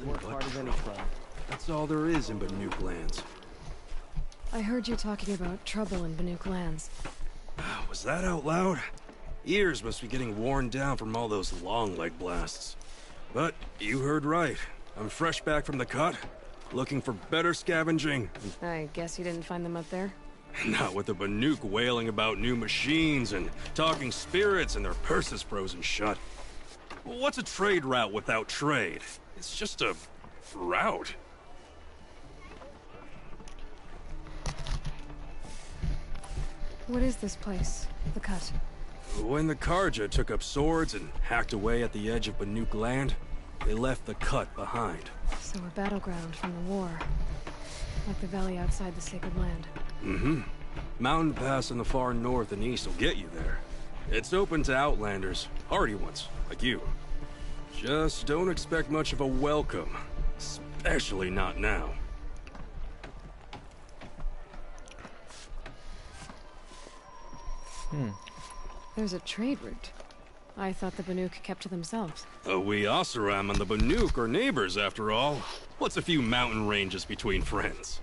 Work hard as any club. That's all there is in Banuk lands. I heard you talking about trouble in Banuk lands. Was that out loud? Ears must be getting worn down from all those long leg blasts. But you heard right. I'm fresh back from the cut, looking for better scavenging. I guess you didn't find them up there? Not with the Banuk wailing about new machines and talking spirits and their purses frozen shut. What's a trade route without trade? It's just a route. What is this place? The Cut? When the Karja took up swords and hacked away at the edge of Banuk land, they left the Cut behind. So we're battleground from the war. Like the valley outside the Sacred Land. Mm-hmm. Mountain Pass in the far north and east will get you there. It's open to outlanders, hardy ones, like you. Just don't expect much of a welcome. Especially not now. There's a trade route. I thought the Banuk kept to themselves. We Oseram and the Banuk are neighbors, after all. What's a few mountain ranges between friends?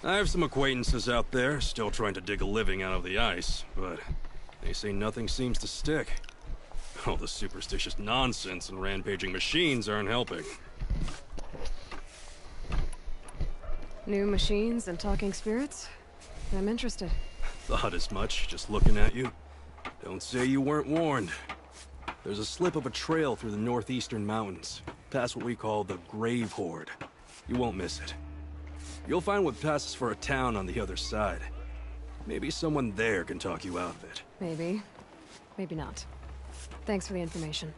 I have some acquaintances out there, still trying to dig a living out of the ice, but they say nothing seems to stick. All the superstitious nonsense and rampaging machines aren't helping. New machines and talking spirits? I'm interested. Thought as much, just looking at you. Don't say you weren't warned. There's a slip of a trail through the northeastern mountains, past what we call the Grave Horde. You won't miss it. You'll find what passes for a town on the other side. Maybe someone there can talk you out of it. Maybe. Maybe not. Thanks for the information.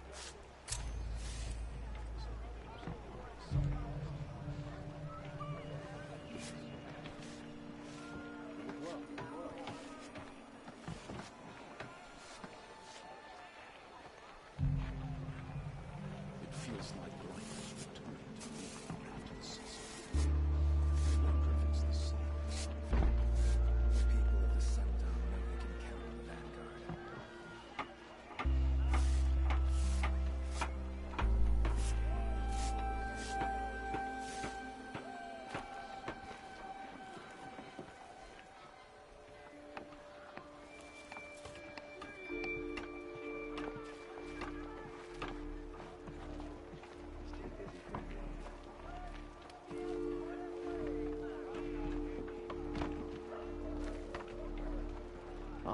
It feels like life.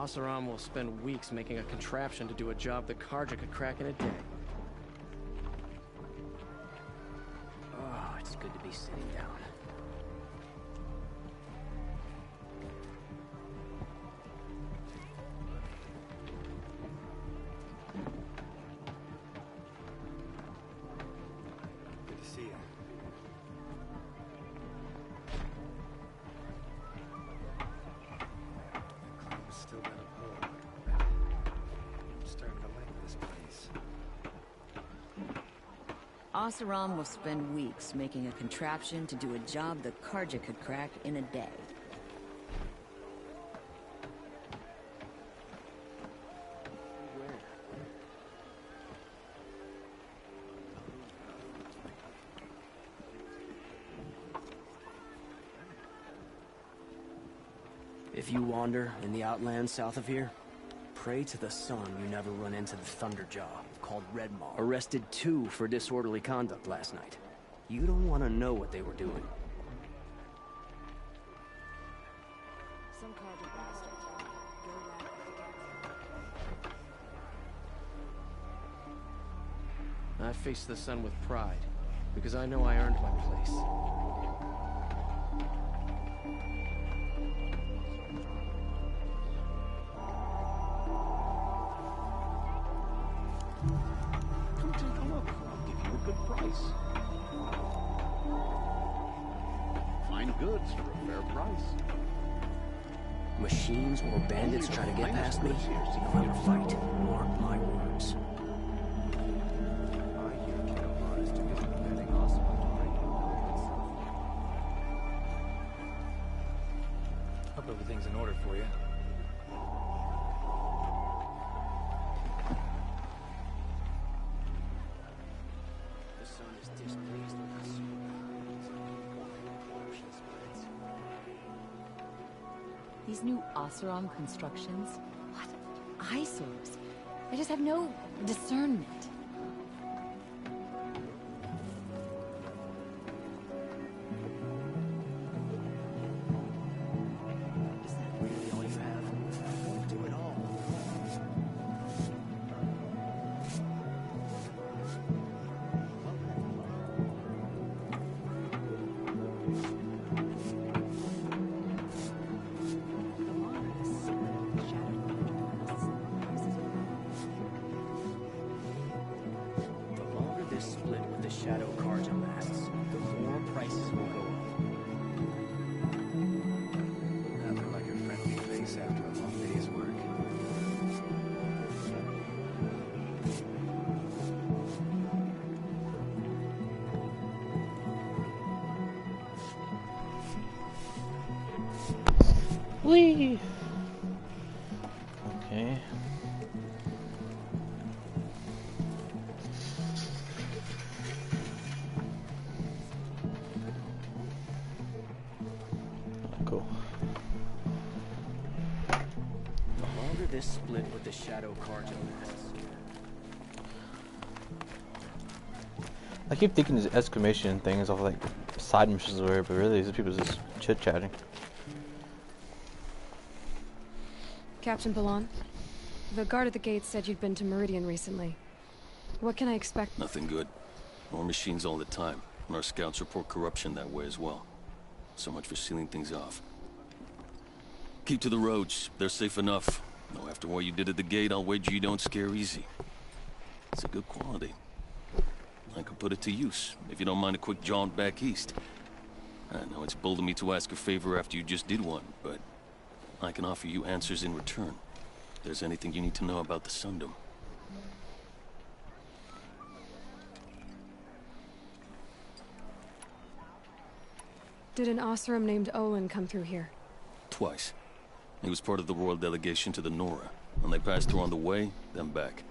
Oseram will spend weeks making a contraption to do a job that Carja could crack in a day. Oh, it's good to be sitting down. Good to see you. Still got a pull. I'm starting to like this place. Oseram will spend weeks making a contraption to do a job the Carja could crack in a day. If you wander in the outlands south of here, pray to the sun you never run into the Thunderjaw, called Redmaw. Arrested 2 for disorderly conduct last night. You don't want to know what they were doing. Some Carja bastards. Go back. I face the sun with pride, because I know I earned my place. Come take a look. I'll give you a good price. Fine goods for a fair price. Machines or bandits try to get past me, they'll have a fight. Mark my words. Hope everything's in order for you. The sun is displeased with us. These new Oseram constructions? What eyesores? They just have no discernment. Is that really all you have? I won't do it all. The longer this split with the Shadow Carja lasts, the more prices will go up. Nothing like a friendly face after a long day's work. Whee! Okay. Cool. The longer this split with the Shadow Carja lasts. I keep thinking these exclamation things off like side missions or whatever, but really these people just chit chatting. Captain Balan, the guard at the gate said you'd been to Meridian recently. What can I expect? Nothing good. More machines all the time, and our scouts report corruption that way as well. So much for sealing things off. Keep to the roads. They're safe enough. Though after what you did at the gate, I'll wager you don't scare easy. It's a good quality. I could put it to use, if you don't mind a quick jaunt back east. I know it's bold of me to ask a favor after you just did one, but I can offer you answers in return. If there's anything you need to know about the Sundom. Did an Oseram named Olin come through here? Twice. He was part of the royal delegation to the Nora, and they passed through on the way, then back.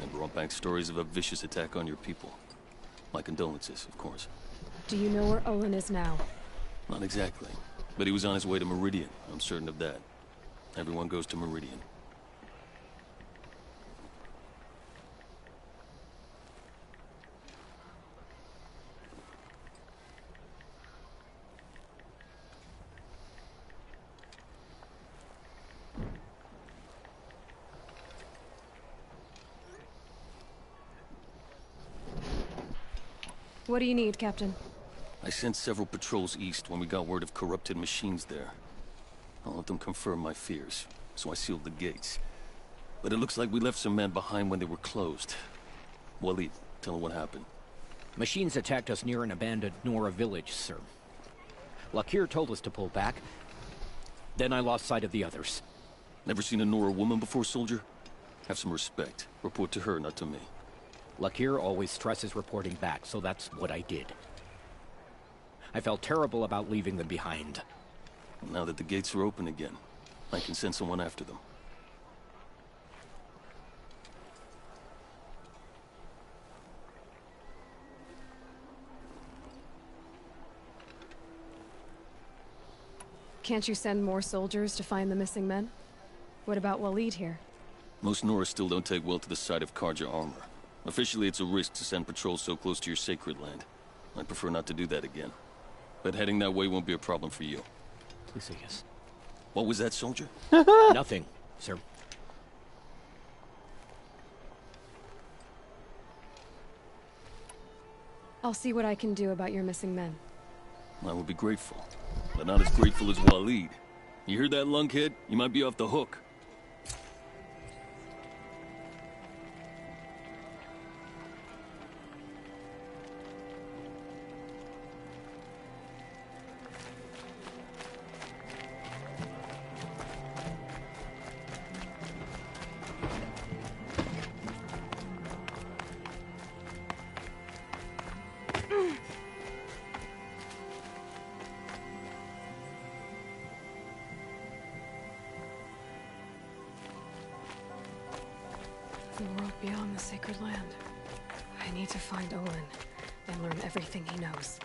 They brought back stories of a vicious attack on your people. My condolences, of course. Do you know where Olin is now? Not exactly, but he was on his way to Meridian, I'm certain of that. Everyone goes to Meridian. What do you need, Captain? I sent several patrols east when we got word of corrupted machines there. I'll let them confirm my fears, so I sealed the gates. But it looks like we left some men behind when they were closed. Waleed, tell them what happened. Machines attacked us near an abandoned Nora village, sir. Lakir told us to pull back. Then I lost sight of the others. Never seen a Nora woman before, soldier? Have some respect. Report to her, not to me. Lakir always stresses reporting back, so that's what I did. I felt terrible about leaving them behind. Now that the gates are open again, I can send someone after them. Can't you send more soldiers to find the missing men? What about Waleed here? Most Nora still don't take well to the sight of Karja armor. Officially, it's a risk to send patrols so close to your sacred land. I'd prefer not to do that again. But heading that way won't be a problem for you. Please say yes. What was that, soldier? Nothing, sir. I'll see what I can do about your missing men. I would be grateful, but not as grateful as Waleed. You hear that, lunkhead? You might be off the hook. The world beyond the sacred land. I need to find Olin and learn everything he knows.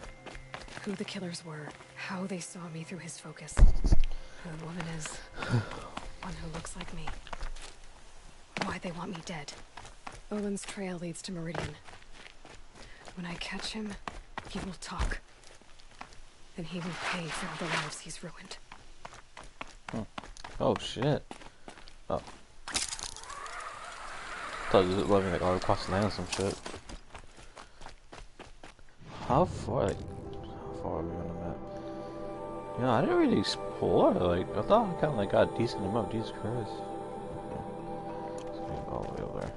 Who the killers were, how they saw me through his focus. Who the woman is. One who looks like me. Why they want me dead. Olin's trail leads to Meridian. When I catch him, he will talk. Then he will pay for all the lives he's ruined. Oh shit. Oh. I thought it was living like all across the land or some shit. How far are we on the map? You know, I didn't really explore. Like, I thought I kind of like got a decent amount. Jesus Christ. Let's go all the way over there.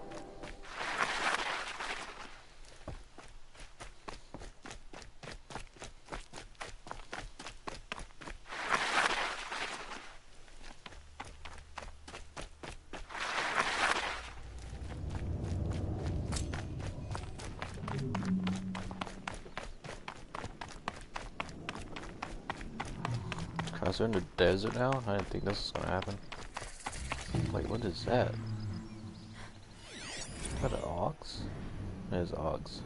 Guys, we're in the desert now? I didn't think this was gonna happen. Wait, what is that? Is that an ox? There's ox.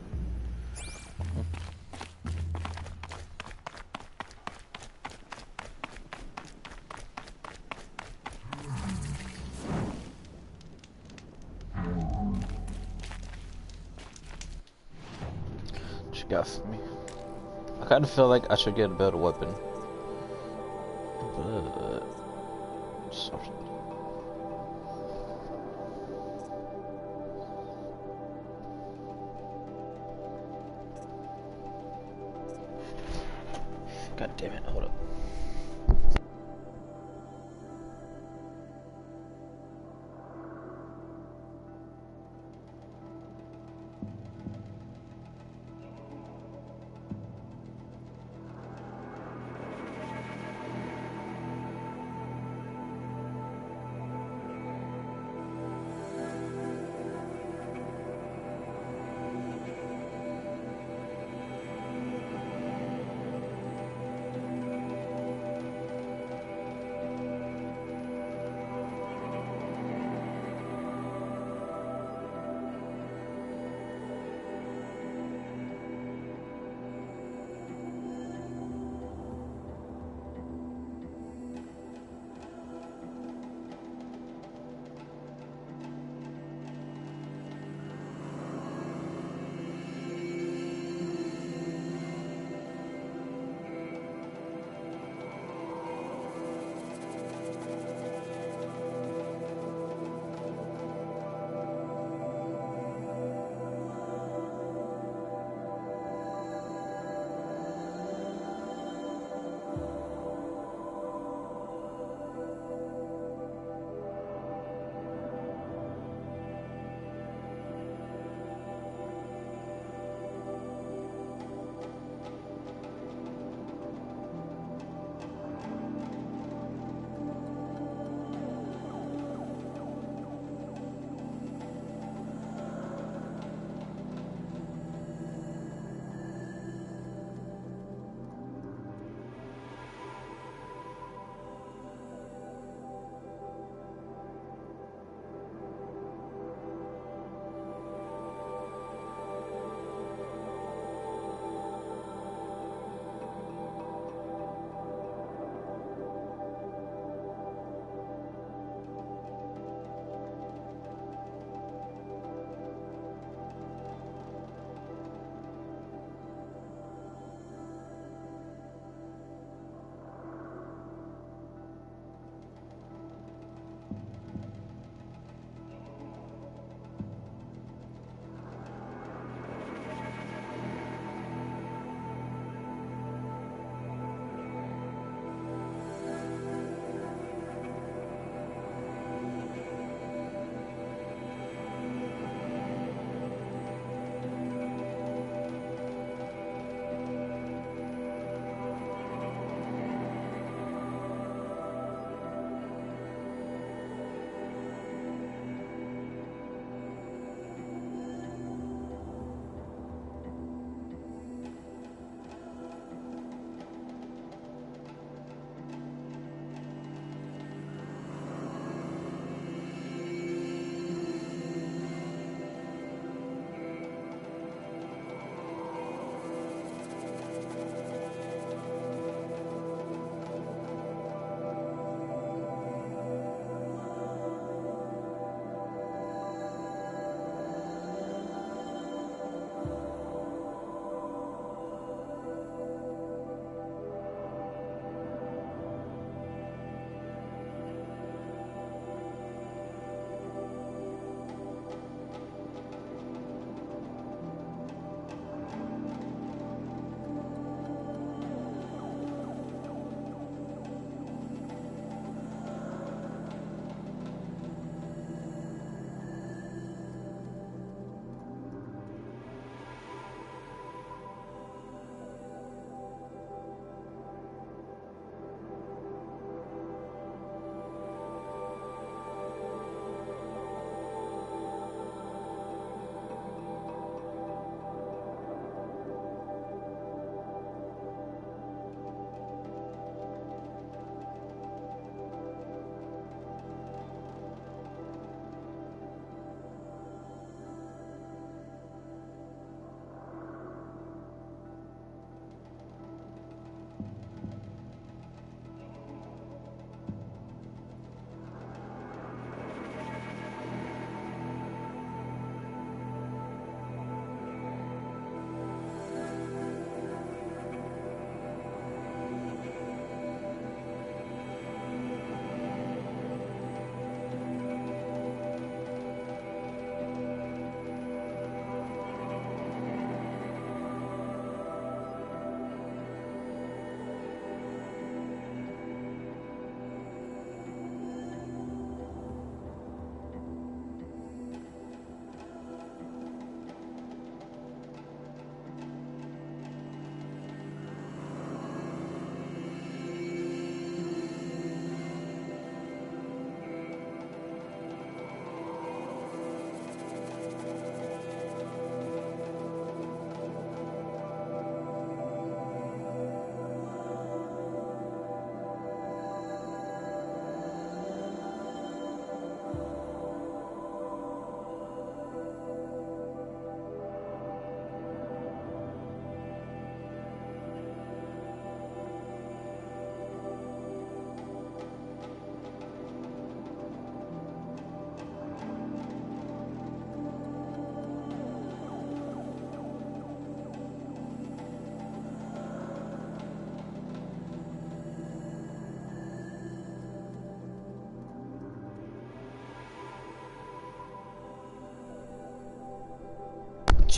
She got for me. I kind of feel like I should get a better weapon. God damn it, hold up.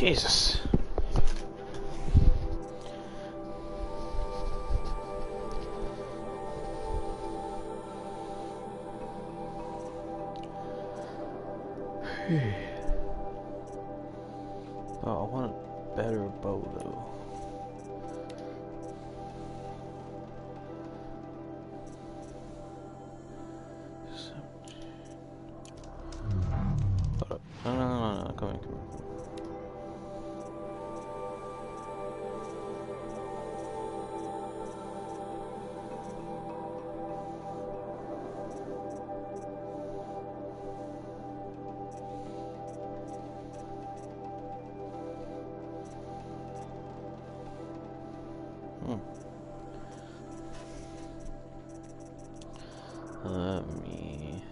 Jesus. Oh, I want a better bow though. Hold up. No, come here. Let me...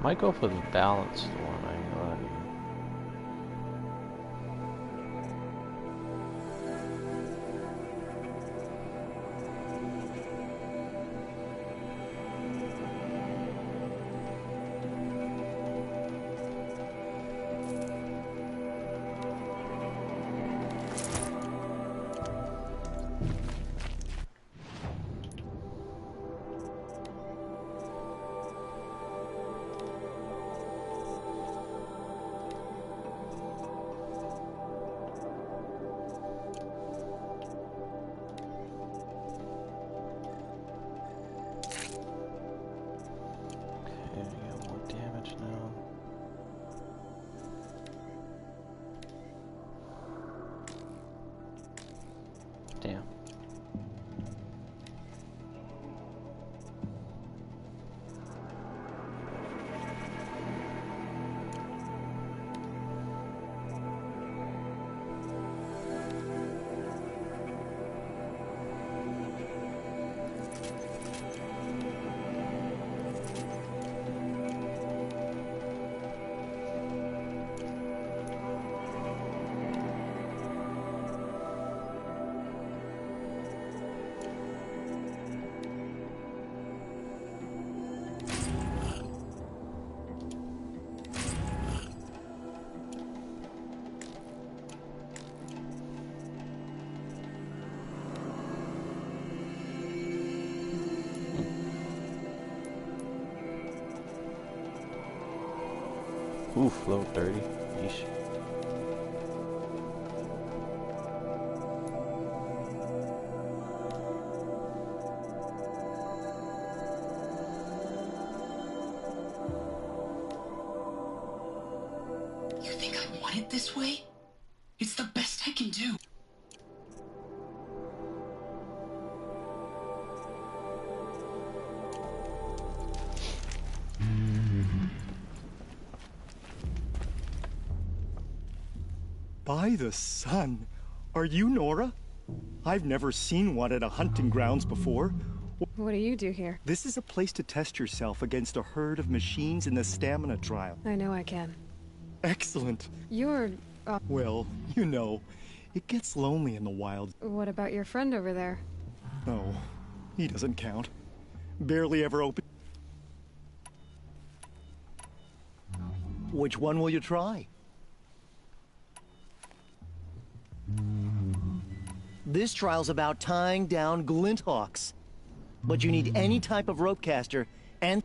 Might go for the balanced one, I ain't gonna lie to you. Damn. Oof, level 30. Yeesh. You think I want it this way? It's the best I can do. By the sun! Are you Nora? I've never seen one at a hunting grounds before. What do you do here? This is a place to test yourself against a herd of machines in the stamina trial. I know I can. Excellent. You're... Well, you know, it gets lonely in the wild. What about your friend over there? Oh, he doesn't count. Barely ever open. Which one will you try? This trial's about tying down Glinthawks. But you need any type of rope caster, and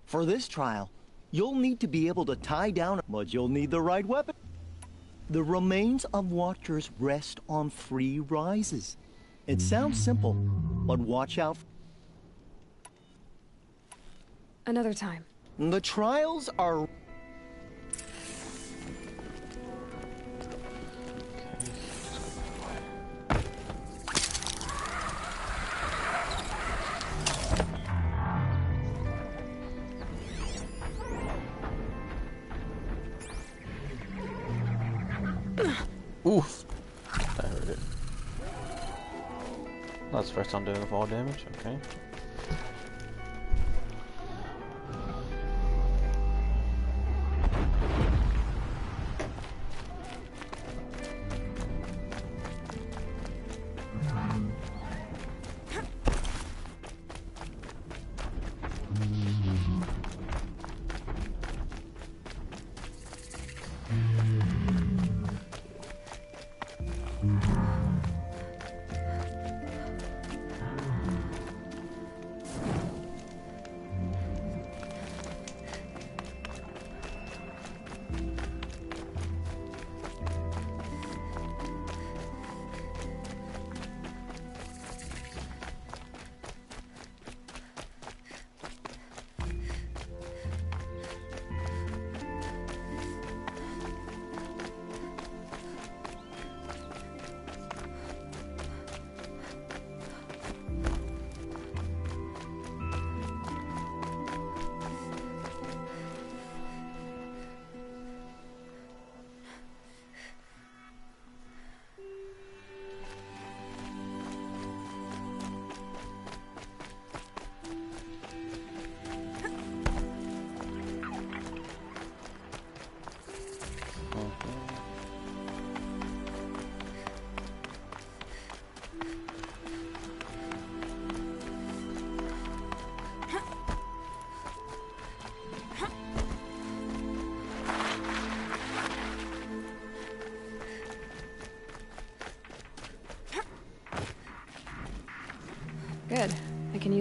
for this trial, you'll need to be able to tie down, but you'll need the right weapon. The remains of Watchers rest on 3 rises. It sounds simple, but watch out. Another time. The trials are... Oof! That hurt it. That's the first time doing the fall damage, okay.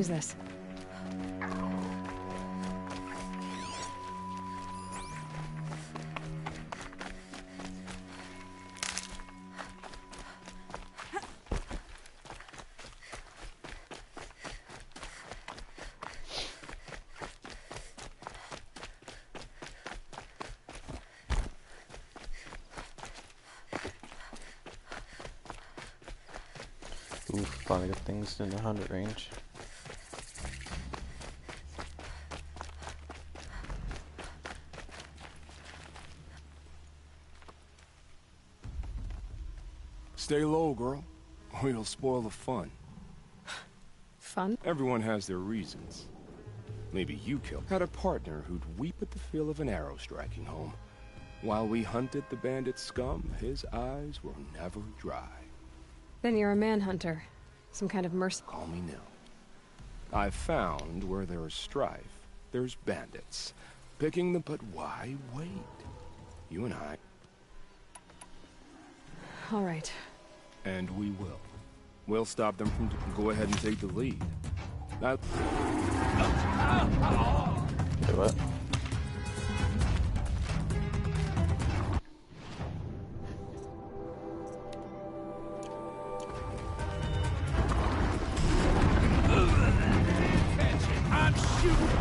use this. Ooh, finally got things in the 100 range. Stay low, girl, or you'll spoil the fun. Fun? Everyone has their reasons. Maybe you had a partner who'd weep at the feel of an arrow striking home. While we hunted the bandit scum, his eyes were never dry. Then you're a manhunter. Some kind of merc- Call me Nil. I've found where there is strife, there's bandits. Picking the but why wait? You and I. All right. And we will. We'll stop them from... Go ahead and take the lead. That... Wait, what? I'm shooting!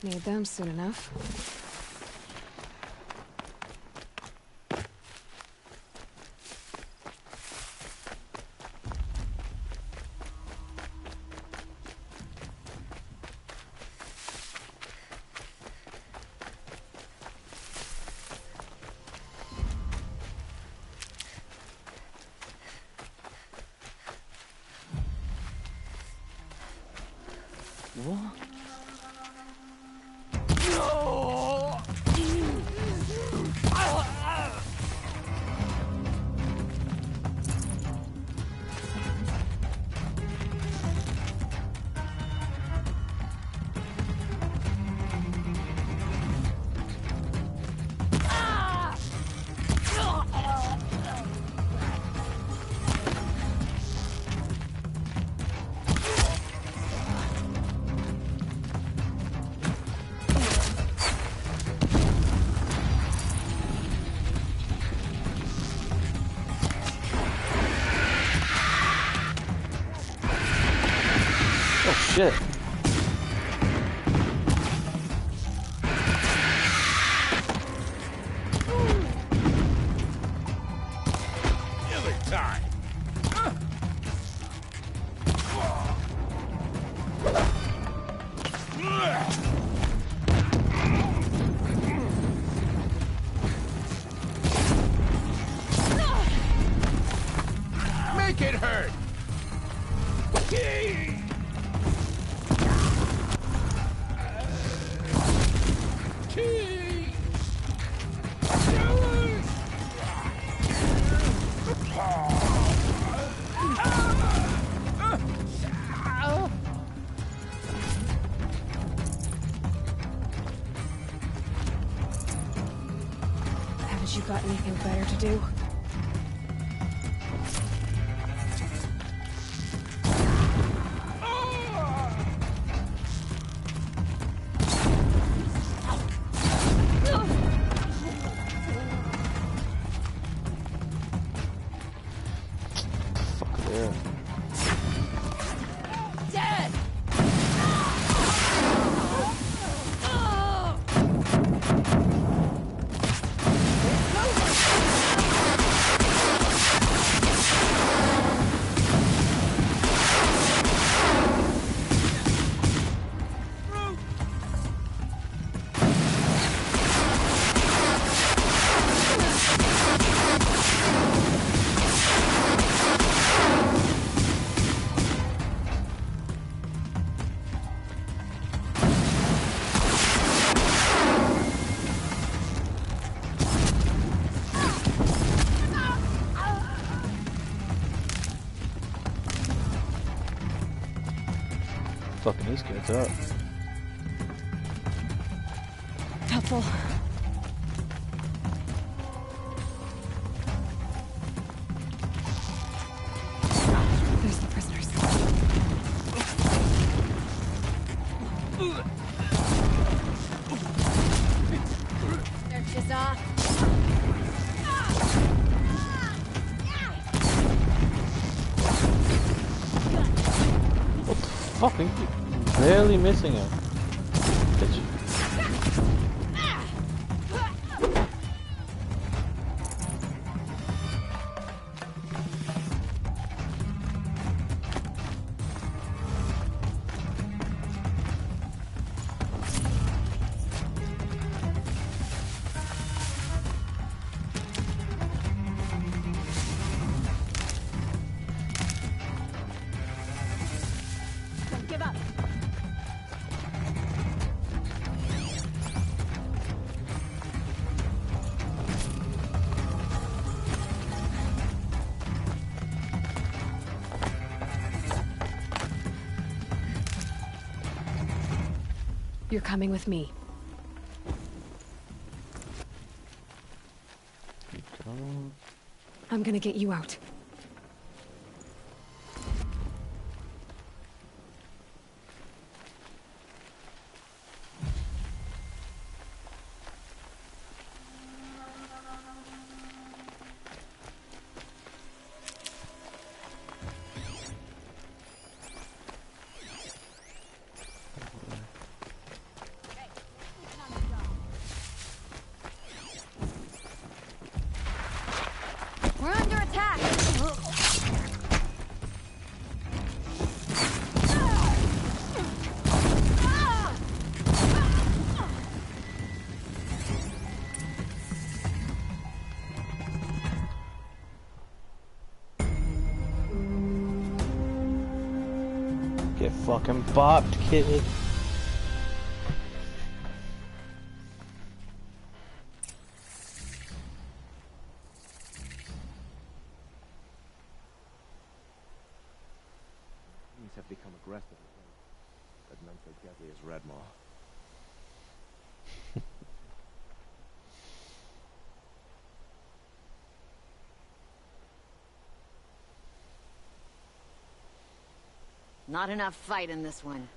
Need them soon enough. What? Shit. Killing time. Make it hurt. Haven't you got got anything better to do? Fuck there. Dead! Fucking these kids up. Helpful. There's the prisoners. Search is off. Fucking barely missing him. Bitch. Don't give up. You're coming with me. I'm gonna get you out. We're under attack. Get fucking bopped, kid. Things have become aggressive, but none so deadly as Redmaw. Not enough fight in this one.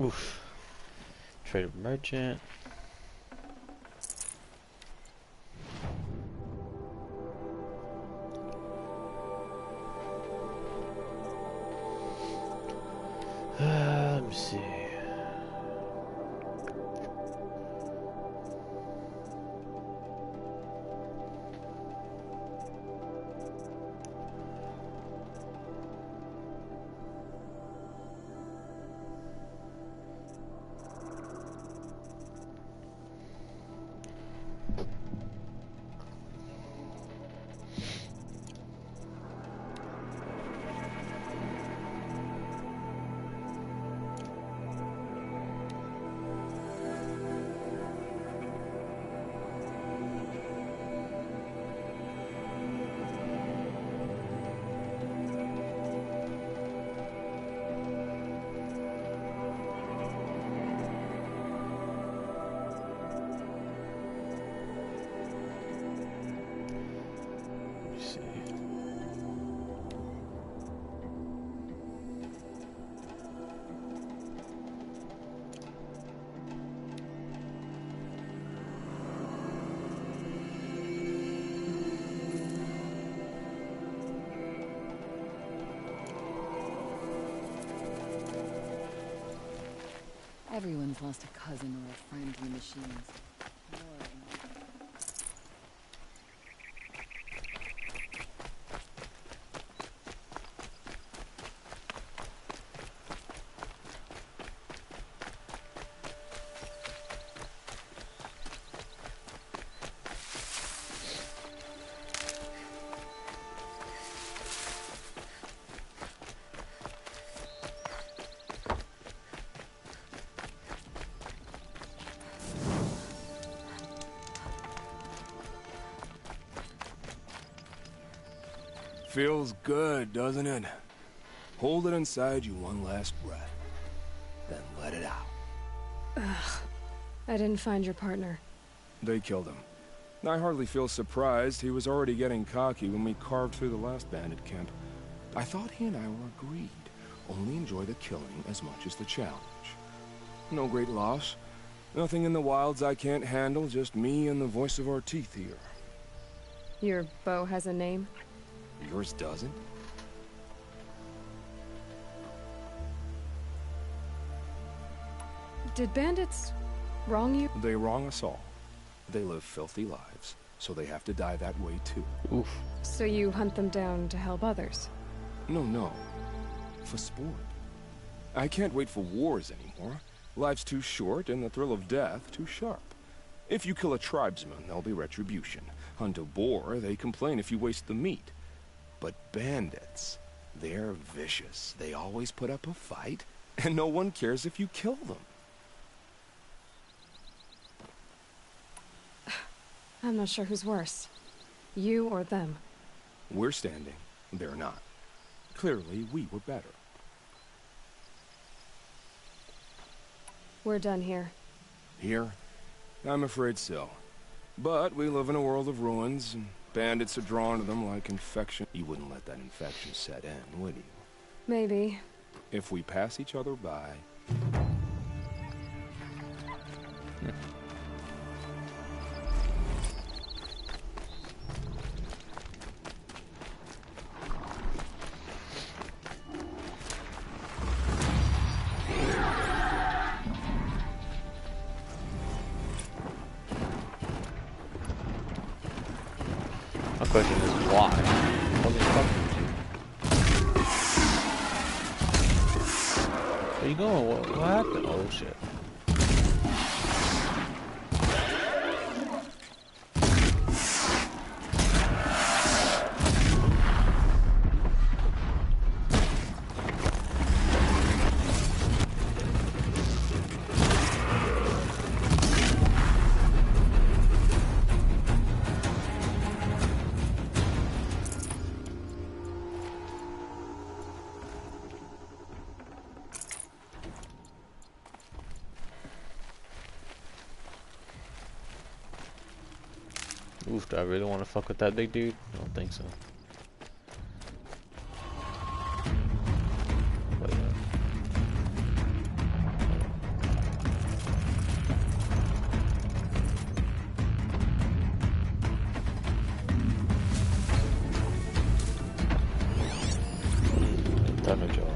Oof. Trader merchant. Let me see. Everyone's lost a cousin or a friend to the machines. Feels good, doesn't it? Hold it inside you one last breath. Then let it out. Ugh. I didn't find your partner. They killed him. I hardly feel surprised. He was already getting cocky when we carved through the last bandit camp. I thought he and I were agreed. Only enjoy the killing as much as the challenge. No great loss. Nothing in the wilds I can't handle, just me and the voice of our teeth here. Your bow has a name? Yours doesn't? Did bandits wrong you? They wrong us all. They live filthy lives, so they have to die that way too. Oof. So you hunt them down to help others? No. For sport. I can't wait for wars anymore. Life's too short and the thrill of death too sharp. If you kill a tribesman, there'll be retribution. Hunt a boar, they complain if you waste the meat. But bandits, they're vicious. They always put up a fight, and no one cares if you kill them. I'm not sure who's worse. You or them. We're standing. They're not. Clearly, we were better. We're done here. Here? I'm afraid so. But we live in a world of ruins, and bandits are drawn to them like infection. You wouldn't let that infection set in, would you? Maybe. If we pass each other by... My question is why? What the fuck are you? Where you going? What happened? Oh shit. Oof, do I really want to fuck with that big dude? I don't think so. But, Thunderjaw.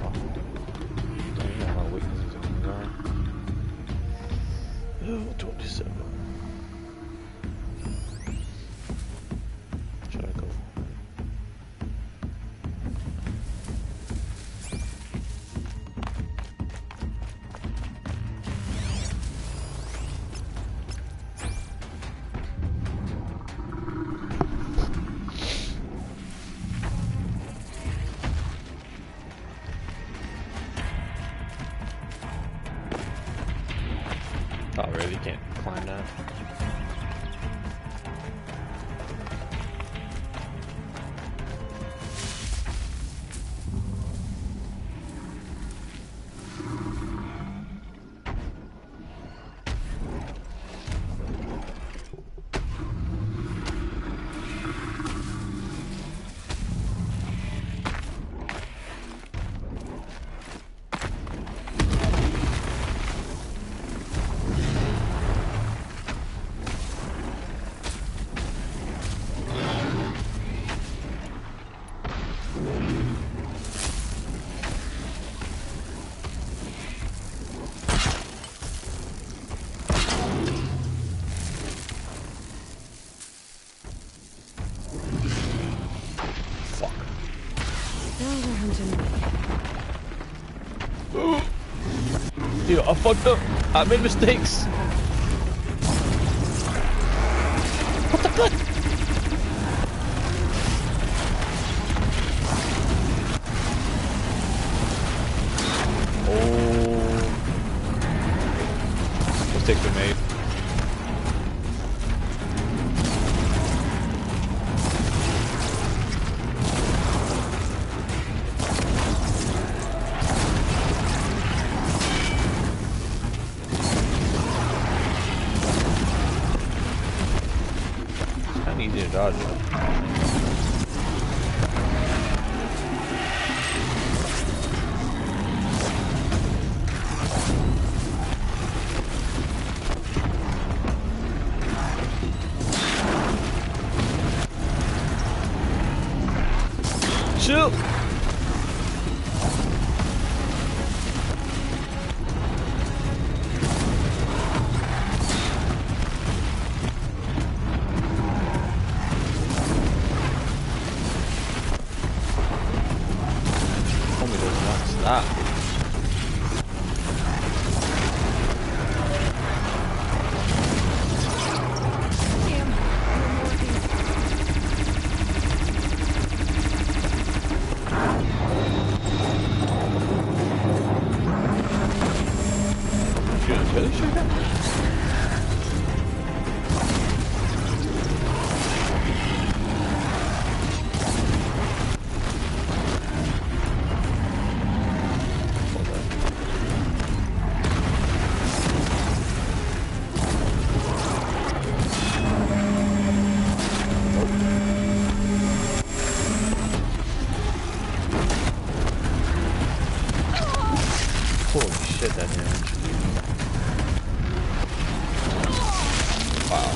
I know how weaknesses are going. Oh, 27. into me. Dude, I fucked up. I made mistakes. What the fuck? Oh. Mistakes were made. Easy to dodge though. Shoot! Holy shit, that damage. Wow.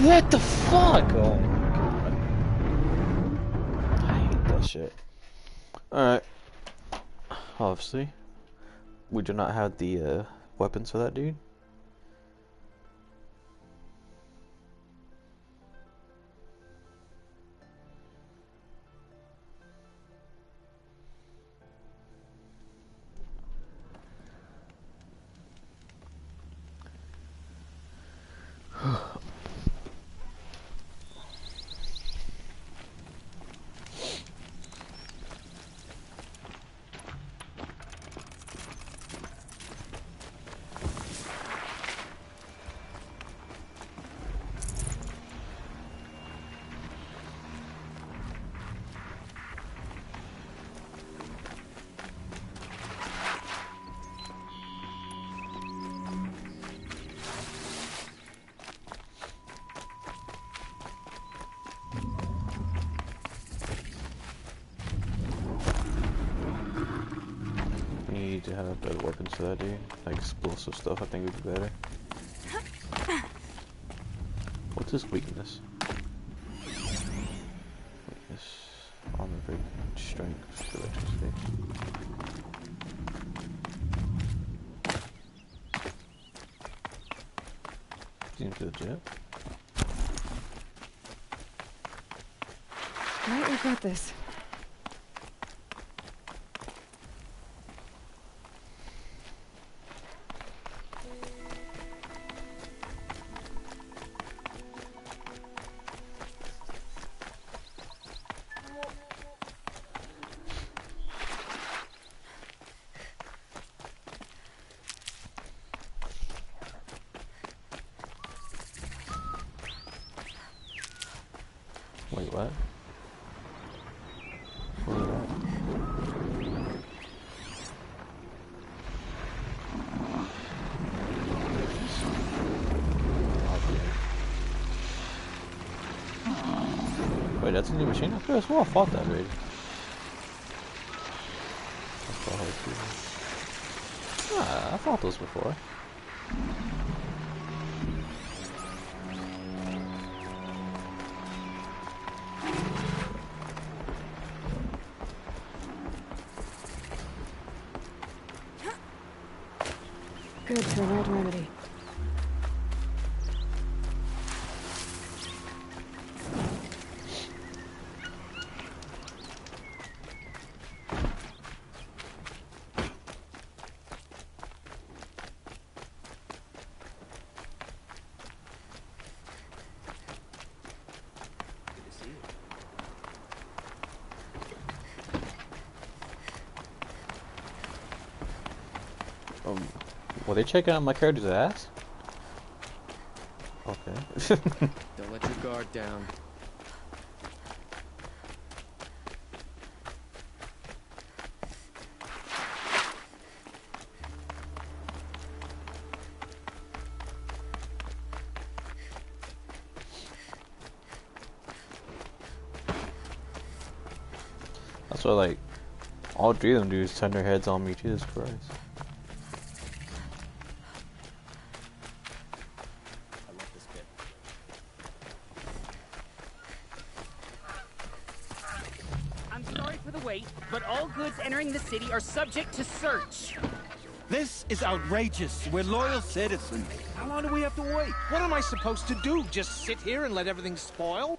What the fuck? Oh my god. I hate that shit. Alright. Obviously, we do not have the weapons for that dude. Need to have better weapons for that dude. Like explosive stuff, I think would be better. What's his weakness? Weakness, armor break, strength, electricity. Seems legit. Right, we got this. Wait, what? What is that? Wait, that's a new machine? I could have swore I fought that raid. Ah, I fought those before. good for an old remedy. Were they checking out my character's ass? Okay. Don't let your guard down. That's what, like, all three of them do is turn their heads on me. Jesus Christ. I'm sorry for the wait, but all goods entering the city are subject to search. This is outrageous. We're loyal citizens. How long do we have to wait? What am I supposed to do? Just sit here and let everything spoil?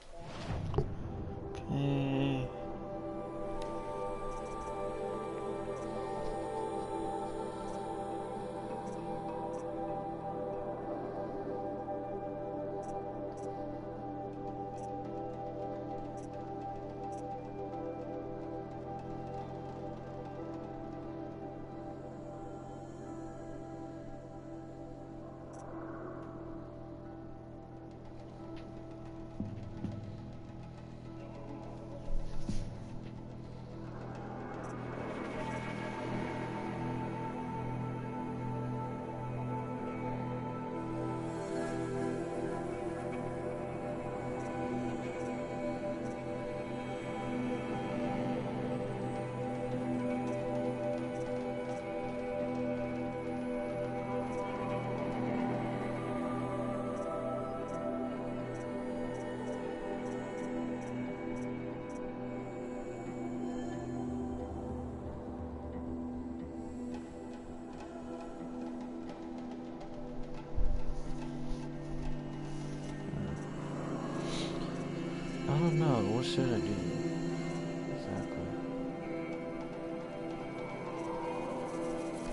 I don't know. What should I do? Exactly.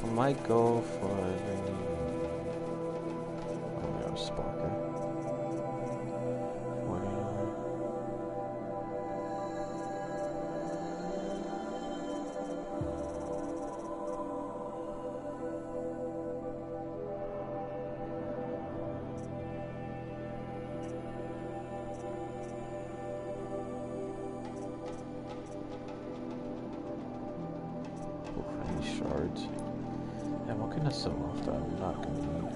I might go for the... Oh, yeah, Sparker. 49. Shards. And what can I sell off that I'm not gonna need?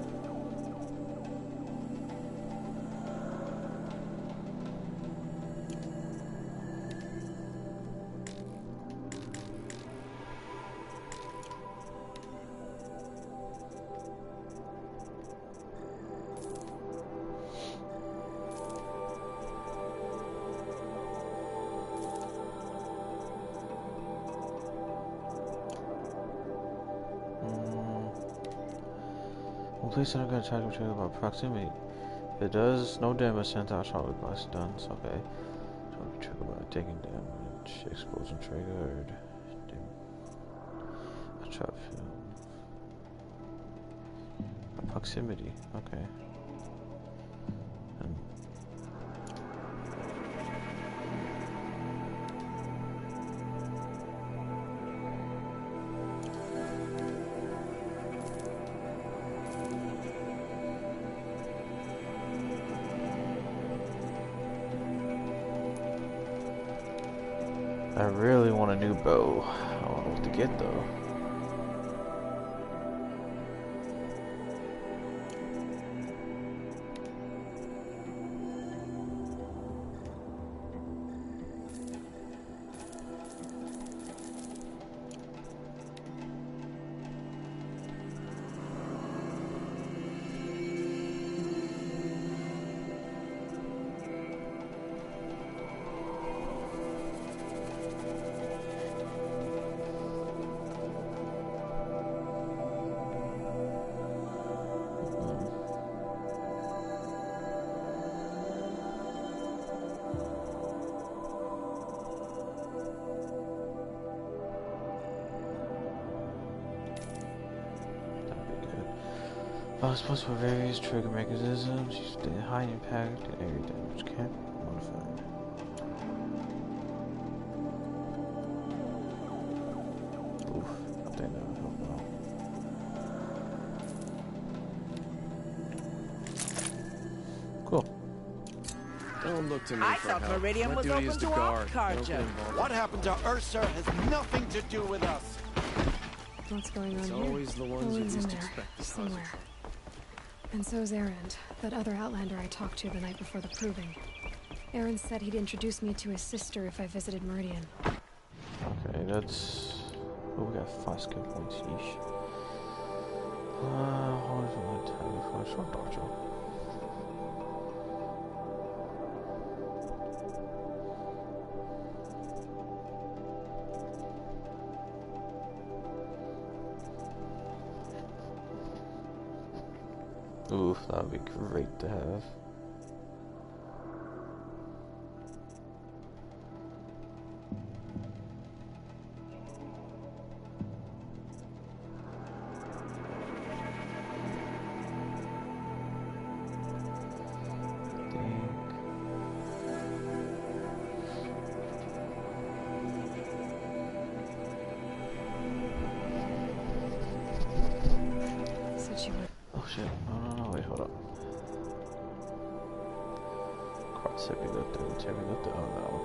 Please don't get attacked with about proximity. If it does no damage sent out shot with glass stuns. Okay. So trigger by taking damage. Explosion triggered. A trap film. A proximity. Okay. And I really want a new bow. I don't know what to get though. Responsible for various trigger mechanisms. Use the high impact and area damage. Can't modify. Oof, I think that would help well. Cool. Don't look to me I for thought help. Meridian My was duty open is to all guard. carja. Don't get involved. What happened to Ursa has nothing to do with us. What's going on It's here? always the ones you Owen's least in there, expect to cause a somewhere. And so's Erend, that other Outlander I talked to the night before the proving. Erend said he'd introduce me to his sister if I visited Meridian. Okay, that's... Oh, we got 5 skill points each. Horizontal attack before short dodge. Oof, that would be great to have. Said she would. Oh shit, no, wait, hold up. Cross heavy lift, oh, that one.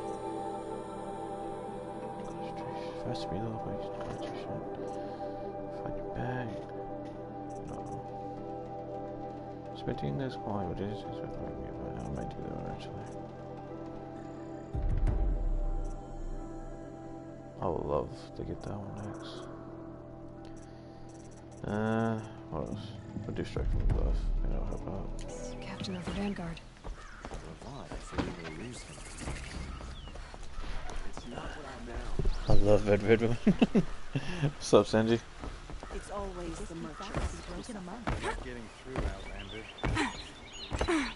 Concentration, fast reload, concentration. Find your bag. No. Expecting this quality, but it is expecting me, but I might do that one actually. I would love to get that one next. What else? We'll do strike from above. Maybe that'll help out. Captain of the Vanguard. I love Red Ribbon. What's up, Sanji? It's always the merchants. Getting through, Outlander.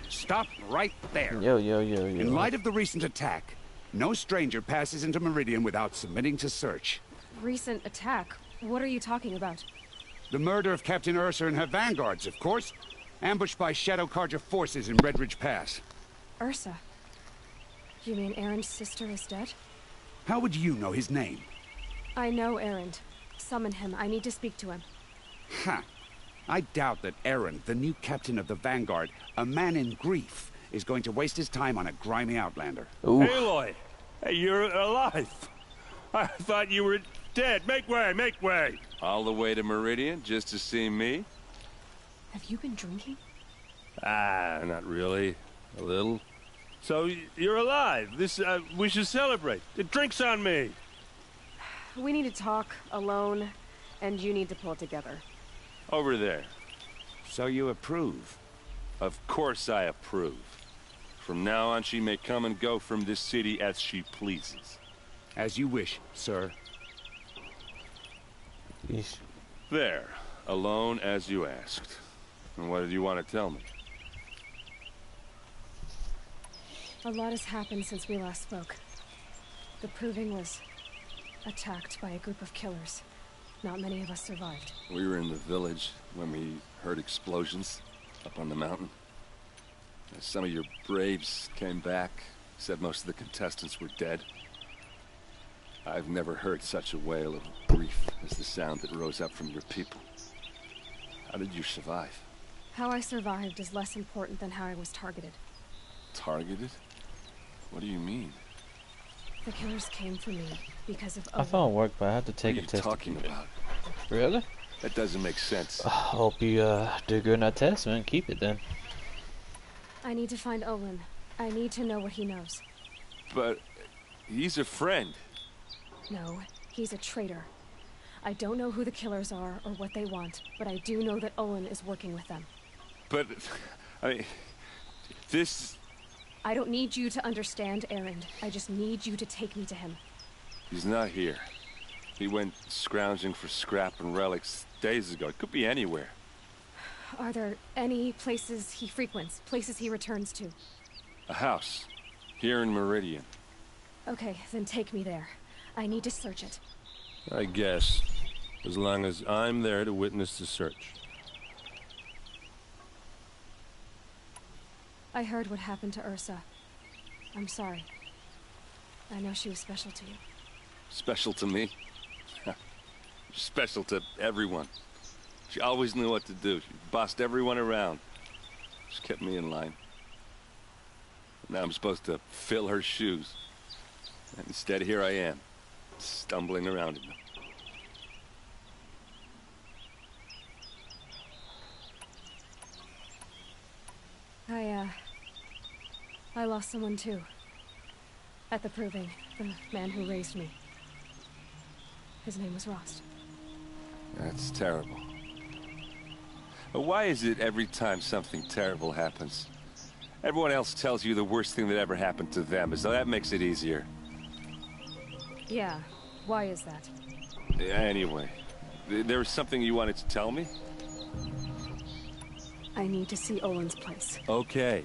Stop right there. Yo. In light of the recent attack, no stranger passes into Meridian without submitting to search. Recent attack? What are you talking about? The murder of Captain Ursa and her vanguards, of course. Ambushed by Shadow Carja forces in Redridge Pass. Ursa? You mean Erend's sister is dead? How would you know his name? I know Erend. Summon him. I need to speak to him. Ha! I doubt that Erend, the new captain of the Vanguard, a man in grief, is going to waste his time on a grimy outlander. Aloy! Hey, you're alive! I thought you were dead. Make way, make way! All the way to Meridian just to see me? Have you been drinking? Ah, not really. A little. So, you're alive. We should celebrate. The drink's on me. We need to talk, alone, and you need to pull it together. Over there. So you approve? Of course I approve. From now on, she may come and go from this city as she pleases. As you wish, sir. Yeesh. There. Alone as you asked. And what did you want to tell me? A lot has happened since we last spoke. The Proving was attacked by a group of killers. Not many of us survived. We were in the village when we heard explosions up on the mountain. Some of your braves came back, said most of the contestants were dead. I've never heard such a wail of grief as the sound that rose up from your people. How did you survive? How I survived is less important than how I was targeted. Targeted? What do you mean? The killers came for me because of I Owen. thought it worked, but I had to take a What are test. you talking about? Really? That doesn't make sense. I hope you do good in that test, man. Keep it then. I need to find Olin. I need to know what he knows. But he's a friend. No, he's a traitor. I don't know who the killers are or what they want, but I do know that Olin is working with them. But, I mean, this... I don't need you to understand, Erend. I just need you to take me to him. He's not here. He went scrounging for scrap and relics days ago. It could be anywhere. Are there any places he frequents, places he returns to? A house. Here in Meridian. Okay, then take me there. I need to search it. I guess. As long as I'm there to witness the search. I heard what happened to Ursa. I'm sorry. I know she was special to you. Special to me? Special to everyone. She always knew what to do. She bossed everyone around. She kept me in line. Now I'm supposed to fill her shoes. And instead, here I am, stumbling around in them. I lost someone too. At the Proving, the man who raised me. His name was Rost. That's terrible. But why is it every time something terrible happens, everyone else tells you the worst thing that ever happened to them, as though that makes it easier? Yeah, why is that? Anyway, there was something you wanted to tell me? I need to see Olin's place. Okay.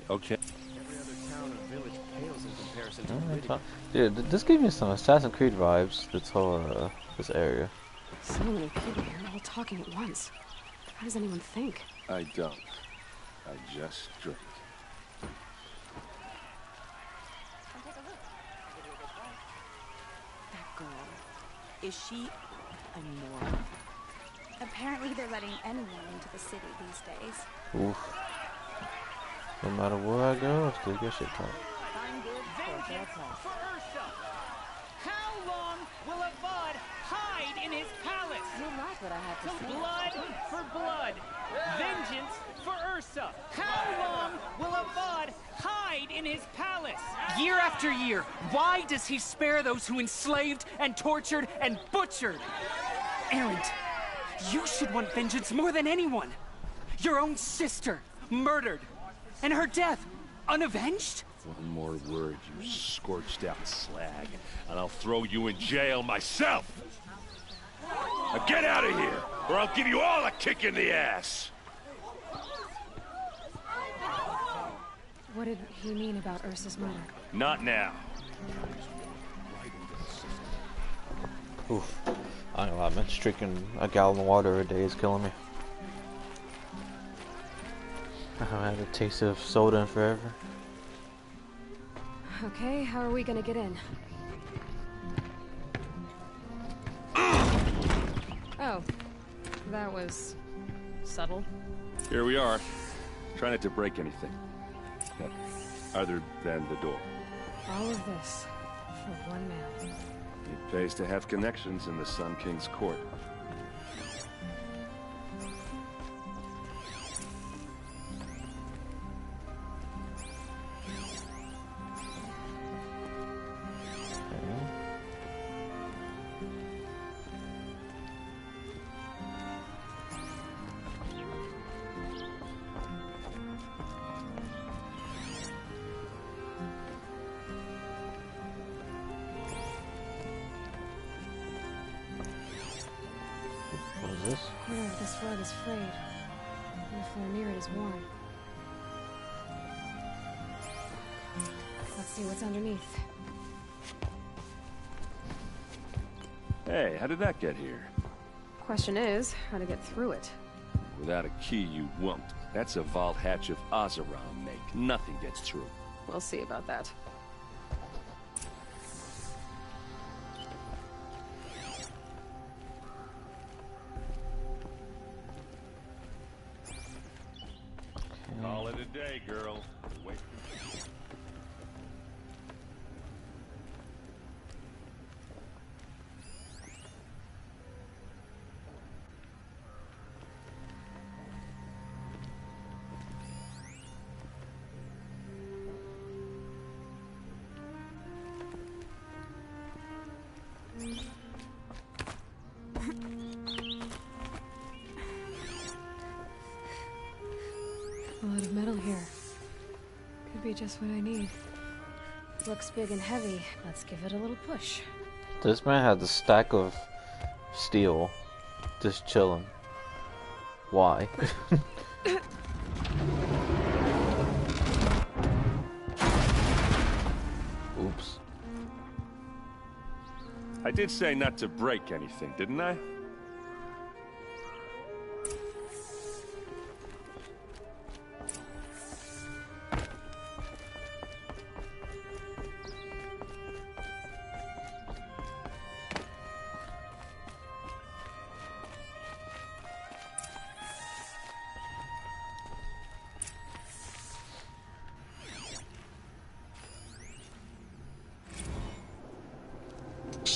Dude, this gave me some Assassin's Creed vibes, this whole, this area. So many people here, all talking at once. How does anyone think? I don't. I just drink. That girl. Is she a Nora? Apparently they're letting anyone into the city these days. Oof. No matter where I go, I still get shit talk. Vengeance for Ursa! How long will a bud hide in his palace? You'll like what I have to say. Blood for blood. Vengeance for Ursa. How long will a bud hide in his palace? Year after year, why does he spare those who enslaved and tortured and butchered? Erend, you should want vengeance more than anyone. Your own sister, murdered. And her death, unavenged? One more word, you scorched out slag, and I'll throw you in jail myself! Now get out of here, or I'll give you all a kick in the ass! What did he mean about Ursa's murder? Not now. Oof. I don't know, I meant drinking a gallon of water a day is killing me. I haven't had a taste of soda in forever. Okay, how are we gonna get in? Oh, that was subtle. Here we are. Try not to break anything. Other than the door. All of this for one man. It pays to have connections in the Sun King's court. This rug is frayed, and the floor near it is worn. Let's see what's underneath. Hey, how did that get here? Question is, how to get through it. Without a key, you won't. That's a vault hatch of Oseram make. Nothing gets through. We'll see about that. Call it a day, girl. Wait. A lot of metal here. Could be just what I need. Looks big and heavy. Let's give it a little push. This man had the stack of steel just chilling. Why? Oops. I did say not to break anything, didn't I?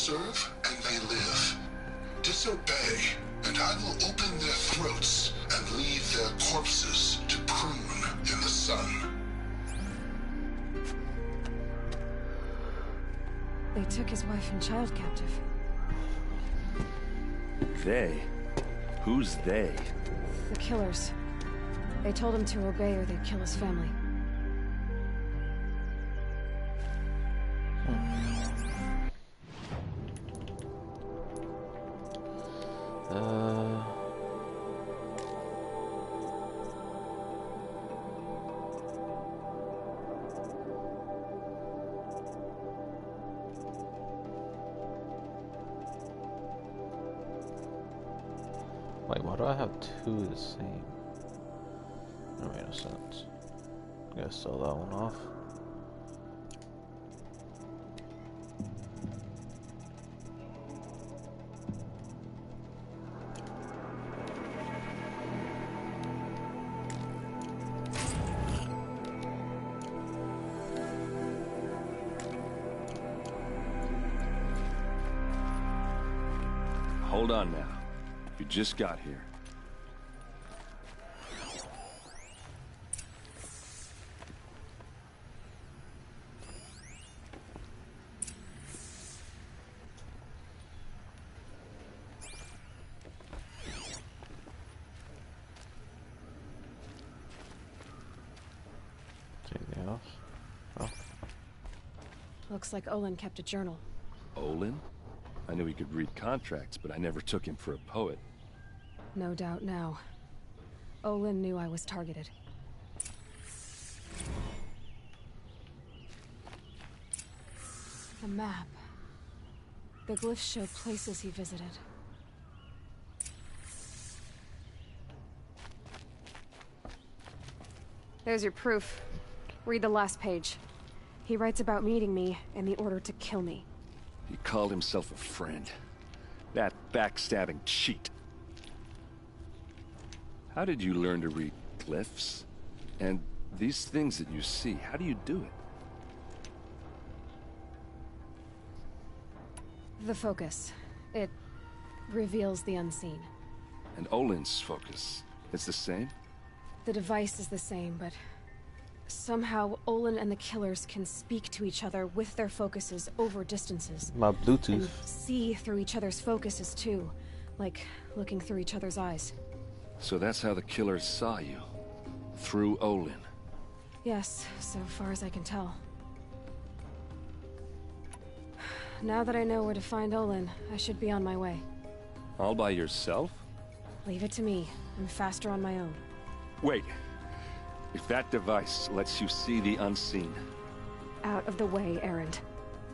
serve and they live. Disobey, and I will open their throats and leave their corpses to prune in the sun. They took his wife and child captive. They? Who's they? The killers. They told him to obey or they'd kill his family. Wait, why do I have two the same? That made no sense. I gotta sell that one off. Hold on now. You just got here. Anything else? Oh. Looks like Olin kept a journal. Olin? I knew he could read contracts, but I never took him for a poet. No doubt now. Olin knew I was targeted. A map. The glyphs show places he visited. There's your proof. Read the last page. He writes about meeting me and the order to kill me. He called himself a friend. That backstabbing cheat. How did you learn to read glyphs? And these things that you see, how do you do it? The focus. It reveals the unseen. And Olin's focus, it's the same? The device is the same, but somehow Olin and the killers can speak to each other with their focuses over distances. My Bluetooth. And see through each other's focuses too, like looking through each other's eyes. So that's how the killers saw you? Through Olin? Yes, so far as I can tell. Now that I know where to find Olin, I should be on my way. All by yourself? Leave it to me. I'm faster on my own. Wait. If that device lets you see the unseen... Out of the way, Erend.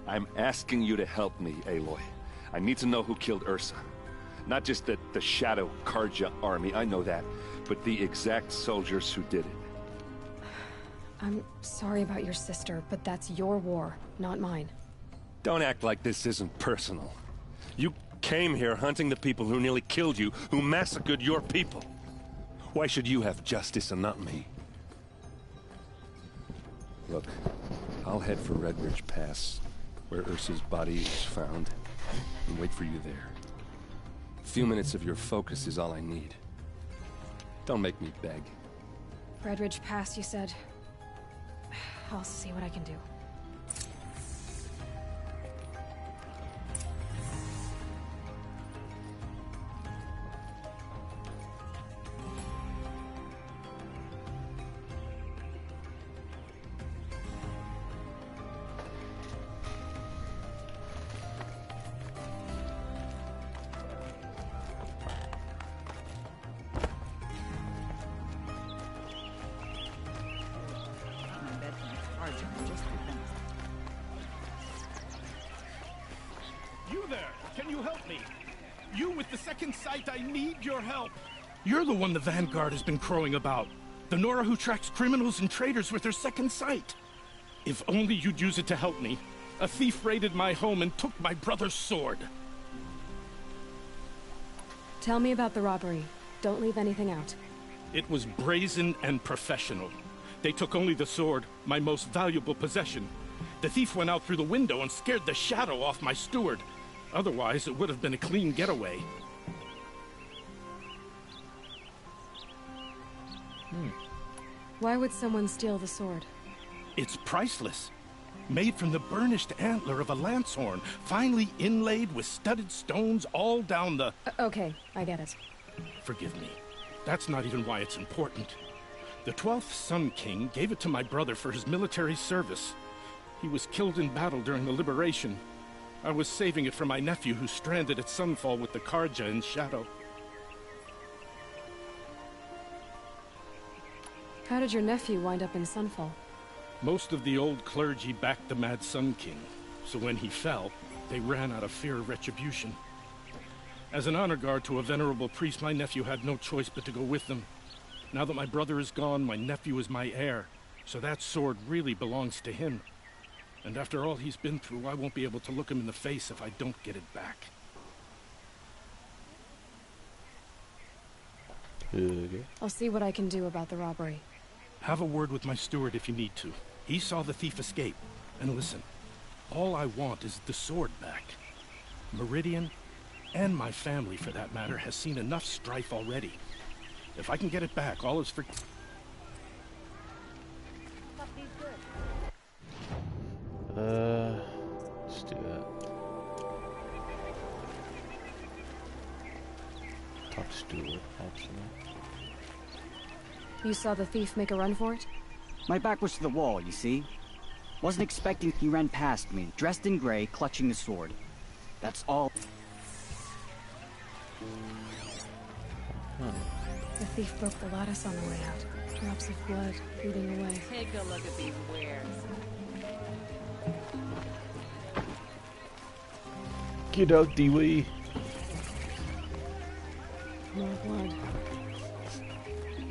I'm asking you to help me, Aloy. I need to know who killed Ursa. Not just the Shadow Karja army, I know that, but the exact soldiers who did it. I'm sorry about your sister, but that's your war, not mine. Don't act like this isn't personal. You came here hunting the people who nearly killed you, who massacred your people. Why should you have justice and not me? Look, I'll head for Red Ridge Pass, where Ursa's body is found, and wait for you there. A few minutes of your focus is all I need. Don't make me beg. Red Ridge Pass, you said? I'll see what I can do. You there! Can you help me? You with the second sight, I need your help! You're the one the Vanguard has been crowing about. The Nora who tracks criminals and traitors with her second sight. If only you'd use it to help me. A thief raided my home and took my brother's sword. Tell me about the robbery. Don't leave anything out. It was brazen and professional. They took only the sword, my most valuable possession. The thief went out through the window and scared the shadow off my steward. Otherwise, it would have been a clean getaway. Why would someone steal the sword? It's priceless. Made from the burnished antler of a lancehorn, finely inlaid with studded stones all down the... Okay, I get it. Forgive me. That's not even why it's important. The 12th Sun King gave it to my brother for his military service. He was killed in battle during the Liberation. I was saving it for my nephew who's stranded at Sunfall with the Karja in Shadow. How did your nephew wind up in Sunfall? Most of the old clergy backed the Mad Sun King, so when he fell, they ran out of fear of retribution. As an honor guard to a venerable priest, my nephew had no choice but to go with them. Now that my brother is gone, my nephew is my heir, so that sword really belongs to him. And after all he's been through, I won't be able to look him in the face if I don't get it back. Okay. I'll see what I can do about the robbery. Have a word with my steward if you need to. He saw the thief escape. And listen, all I want is the sword back. Meridian, and my family for that matter, has seen enough strife already. If I can get it back, all is for... Let's do that. Talk steward, actually. You saw the thief make a run for it? My back was to the wall, you see? Wasn't expecting he ran past me, dressed in gray, clutching the sword. That's all. The thief broke the lattice on the way out. Drops of blood bleeding away. Take a look at these wares. Get out the way. More blood.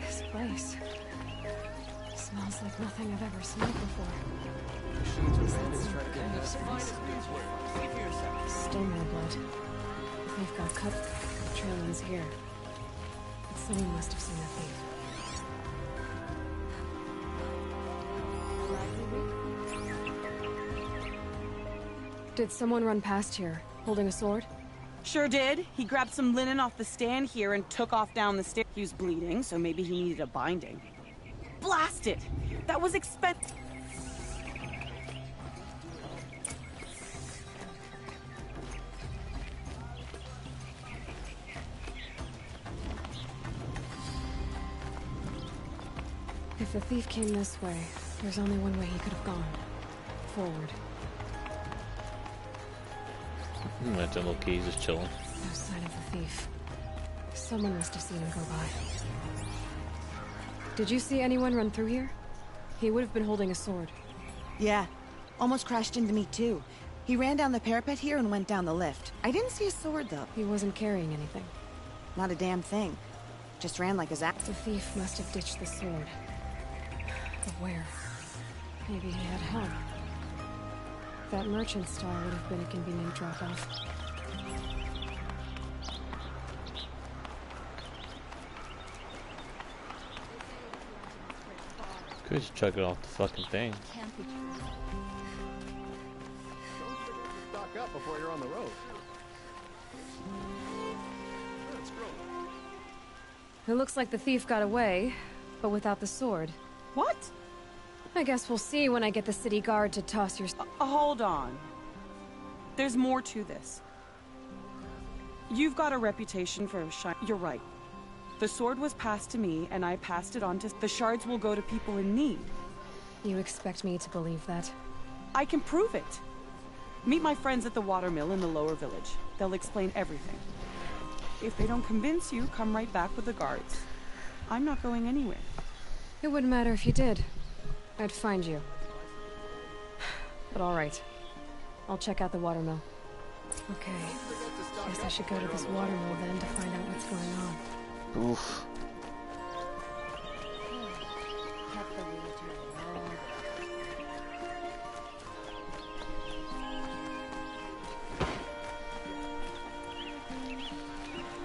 This place smells like nothing I've ever smelled before. Is that some kind of spice? Still more blood. They've got cut trail ends here. But someone must have seen the thief. Did someone run past here, holding a sword? Sure did. He grabbed some linen off the stand here and took off down the stairs. He was bleeding, so maybe he needed a binding. Blast it! That was expensive. If the thief came this way, there's only one way he could have gone. Forward. Imagine little Keys just chilling. No sign of the thief. Someone must have seen him go by. Did you see anyone run through here? He would have been holding a sword. Yeah. Almost crashed into me too. He ran down the parapet here and went down the lift. I didn't see a sword though. He wasn't carrying anything. Not a damn thing. Just ran like a zap. The thief must have ditched the sword. But where? Maybe he had help. That merchant stall would have been a convenient drop-off. Could just chuck it off the fucking thing. Can't be true. Stock up before you're on the road. It looks like the thief got away, but without the sword. What? I guess we'll see when I get the city guard to toss your... Hold on. There's more to this. You've got a reputation for You're right. The sword was passed to me, and I passed it on to... The shards will go to people in need. You expect me to believe that? I can prove it. Meet my friends at the watermill in the lower village. They'll explain everything. If they don't convince you, come right back with the guards. I'm not going anywhere. It wouldn't matter if you did. I'd find you. But all right. I'll check out the watermill. Okay. Guess I should go to this watermill then to find out what's going on. Oof.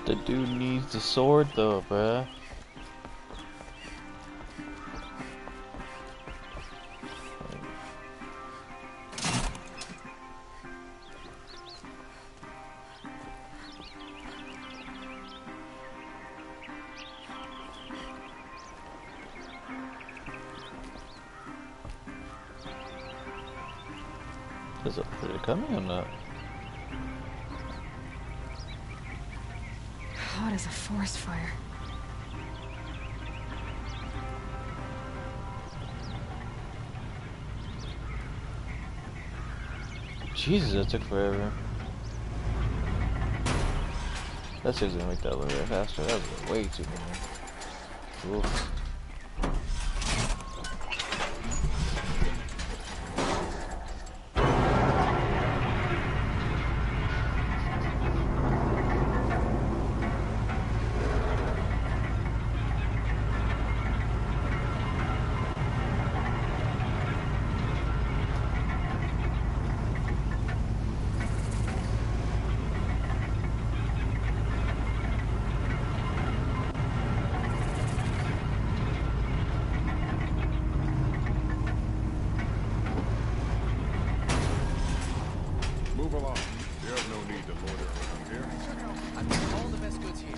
The dude needs the sword though, bruh. Is it coming or not? Hot as a forest fire. Jesus, that took forever. That seriously gonna make that a little bit faster. That was way too long. Oof. Move along. There's no need to loiter around here. I've got all the best goods here.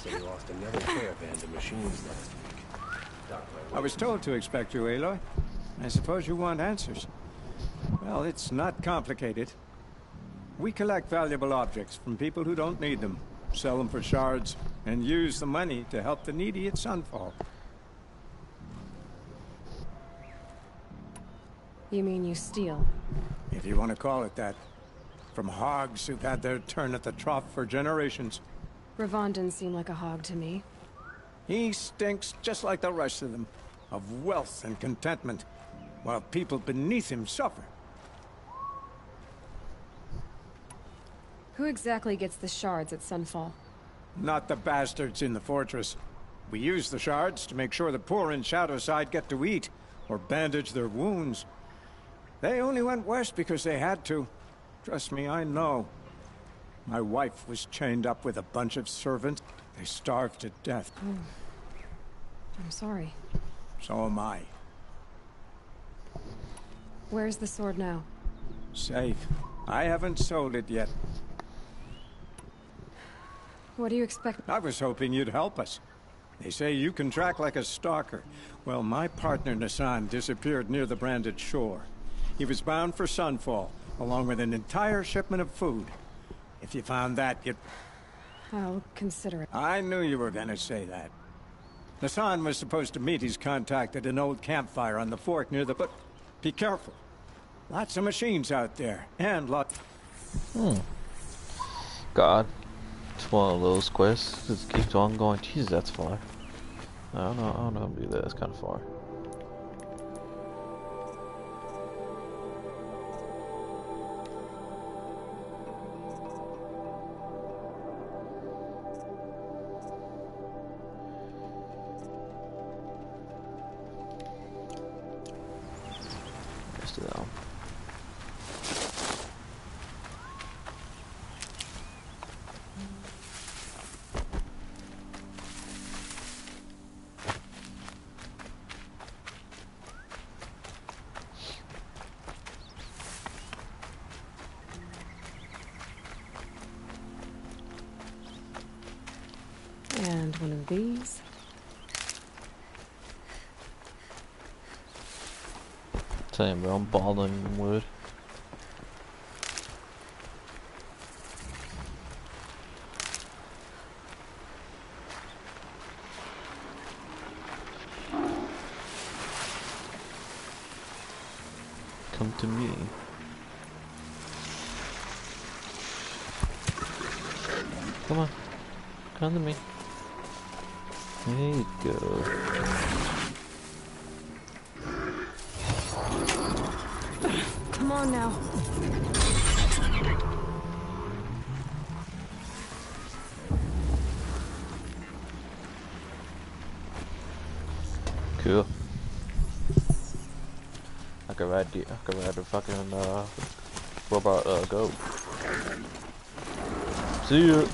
They lost another caravan to machines last week. I was told to expect you, Aloy. I suppose you want answers. Well, it's not complicated. We collect valuable objects from people who don't need them, sell them for shards, and use the money to help the needy at Sunfall. You mean you steal? If you want to call it that. From hogs who've had their turn at the trough for generations. Ravon didn't seem like a hog to me. He stinks just like the rest of them, of wealth and contentment, while people beneath him suffer. Who exactly gets the shards at Sunfall? Not the bastards in the fortress. We use the shards to make sure the poor in Shadowside get to eat, or bandage their wounds. They only went west because they had to. Trust me, I know. My wife was chained up with a bunch of servants. They starved to death. Oh. I'm sorry. So am I. Where's the sword now? Safe. I haven't sold it yet. What do you expect? I was hoping you'd help us. They say you can track like a stalker. Well, my partner Nassan disappeared near the Branded Shore. He was bound for Sunfall, along with an entire shipment of food. If you found that, you'd... I'll consider it. I knew you were gonna say that. Nassan was supposed to meet his contact at an old campfire on the fork near the... But be careful. Lots of machines out there, and lots... God. It's one of those quests. Just keeps on going. Jesus, that's far. I don't know how to do that. It's kind of far. Let's do that one. And one of these. Same, bro. I'm balding wood. Come to me. Come on. Come to me. There you go. Come on now. Cool. I can ride the fucking robot goat. See ya.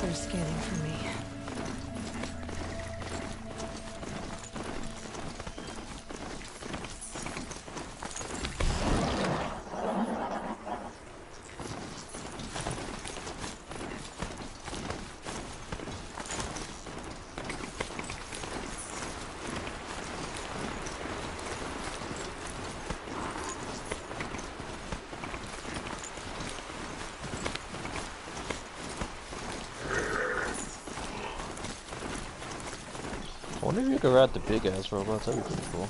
They're scanning for me. I wonder if you could ride the big ass robots, that'd be pretty cool.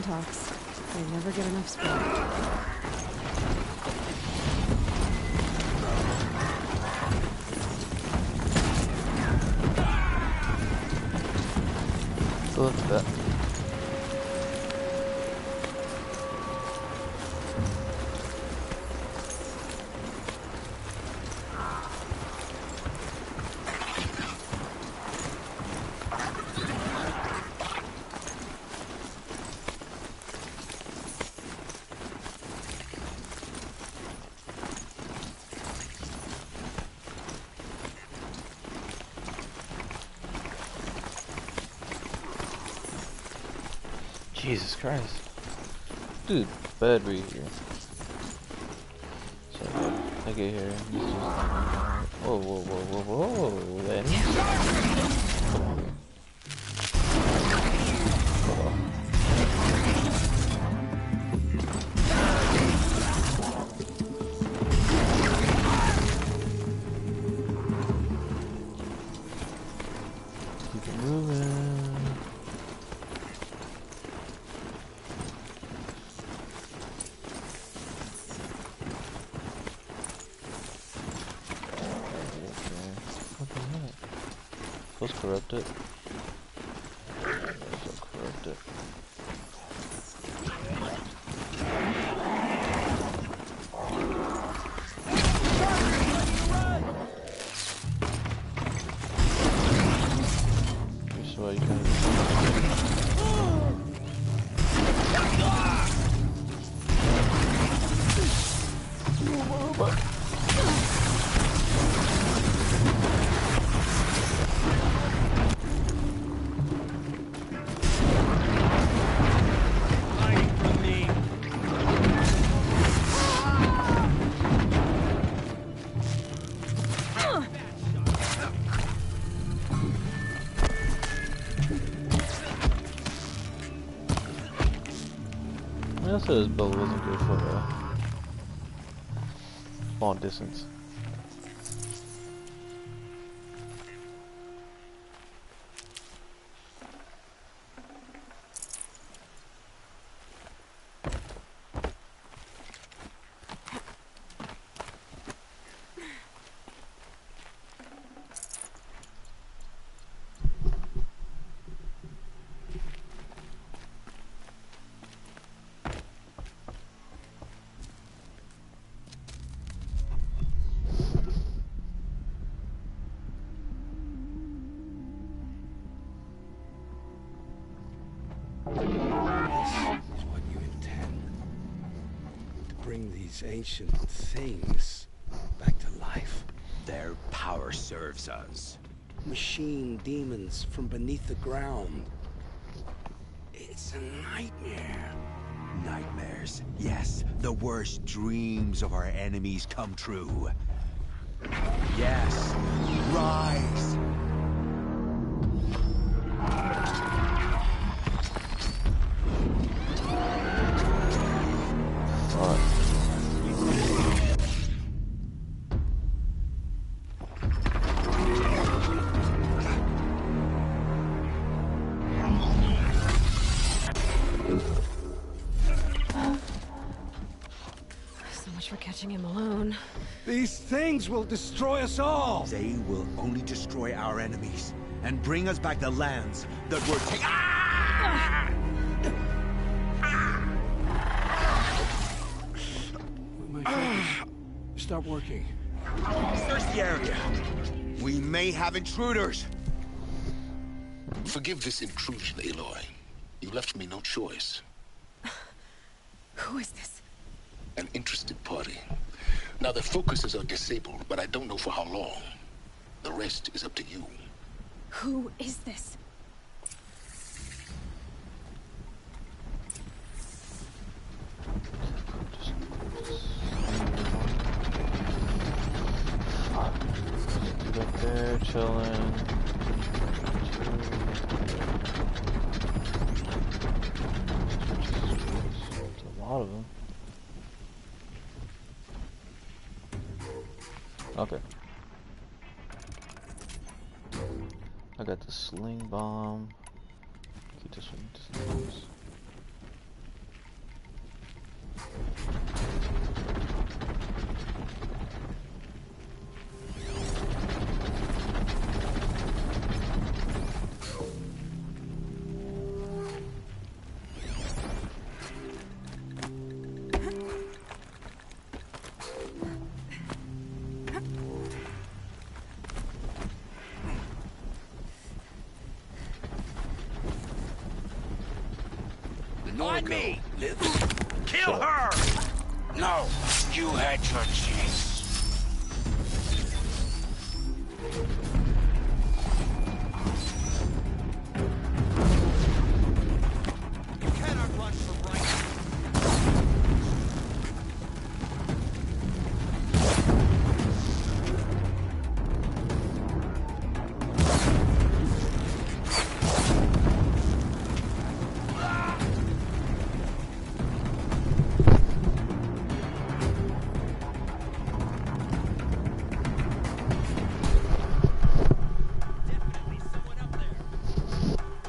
Talks. They never get enough sport. Look at that. Jesus Christ. Dude, bad read here. So, I get here. This is whoa, whoa, whoa, whoa, whoa, then. Keep it moving. Let's corrupt it. Let's corrupt it. This way you can. I said this bow wasn't good for long distance. Bring these ancient things back to life. Their power serves us. Machine demons from beneath the ground. It's a nightmare. Nightmares. Yes, the worst dreams of our enemies come true. Yes, rise. So much for catching him alone. These things will destroy us all. They will only destroy our enemies and bring us back the lands that were taken. My focus. Stop working. Search the area. We may have intruders. Forgive this intrusion, Aloy. You left me no choice. Who is this? An interested party. Now, their focuses are disabled, but I don't know for how long. The rest is up to you. Who is this? Dude up there chilling. There's a lot of them. Okay. I got the sling bomb. Keep this one distance. On me! Kill her! No, you had your chance. You cannot run from right.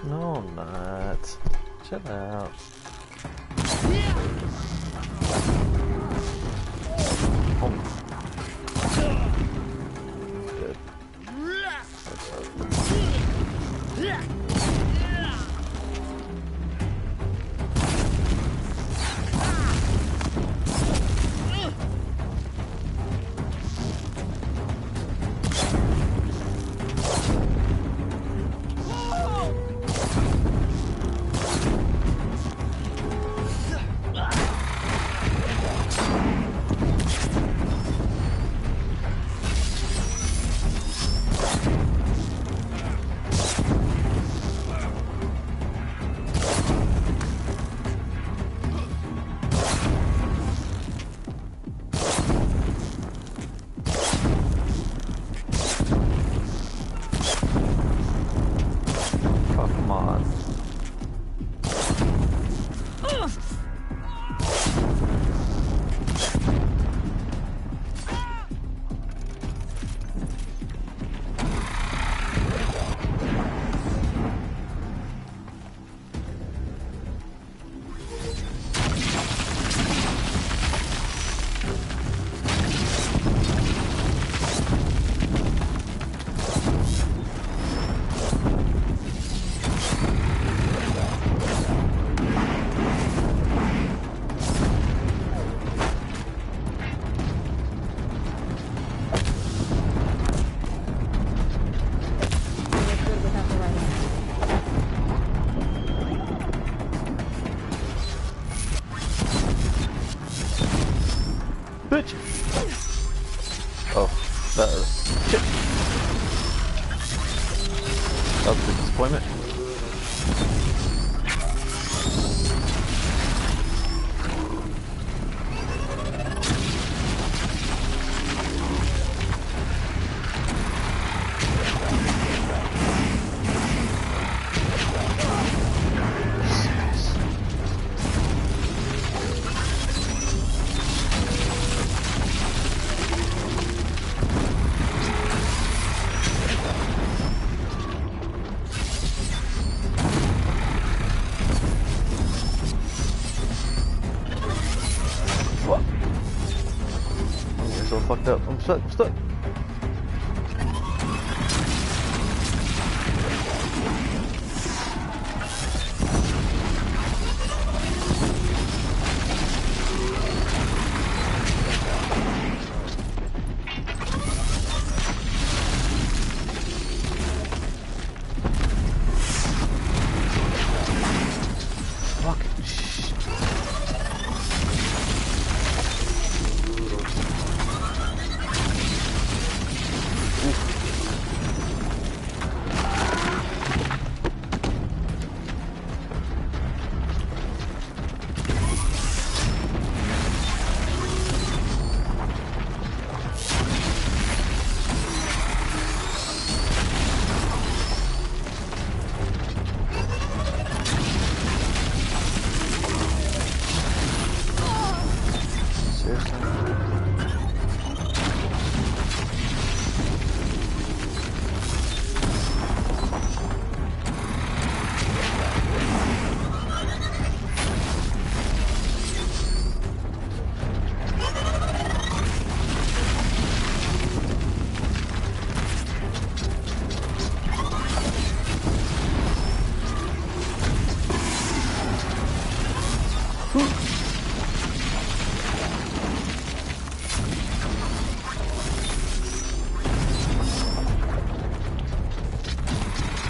No, I'm not. Chill out. Good. Oh, come on. Bitch! Oh, shit! That was a big disappointment. fucked up. I'm stuck. I'm stuck.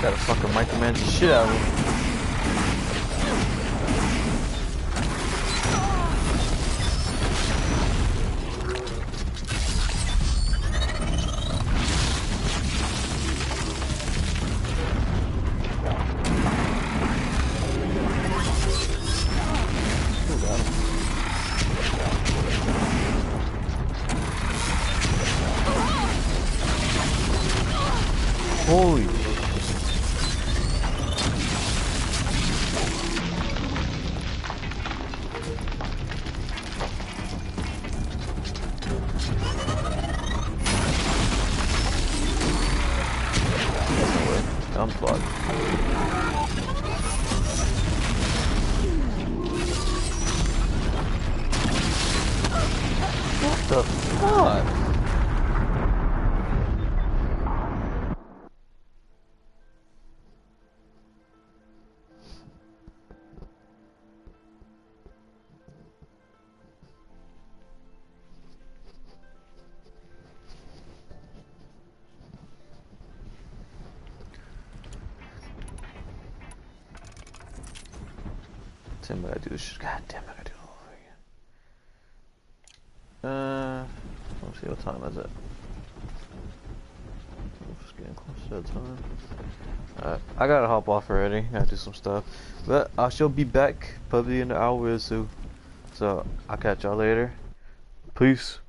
Gotta fucking micromanage the shit out of him. Holy I'm fucked. What the fuck? Damn, I gotta do this. God damn, I gotta do it all over again. Let's see what time is it. Just getting close to that time. Alright, I gotta hop off already. Gotta do some stuff, but I shall be back probably in an hour or so. So I'll catch y'all later. Peace.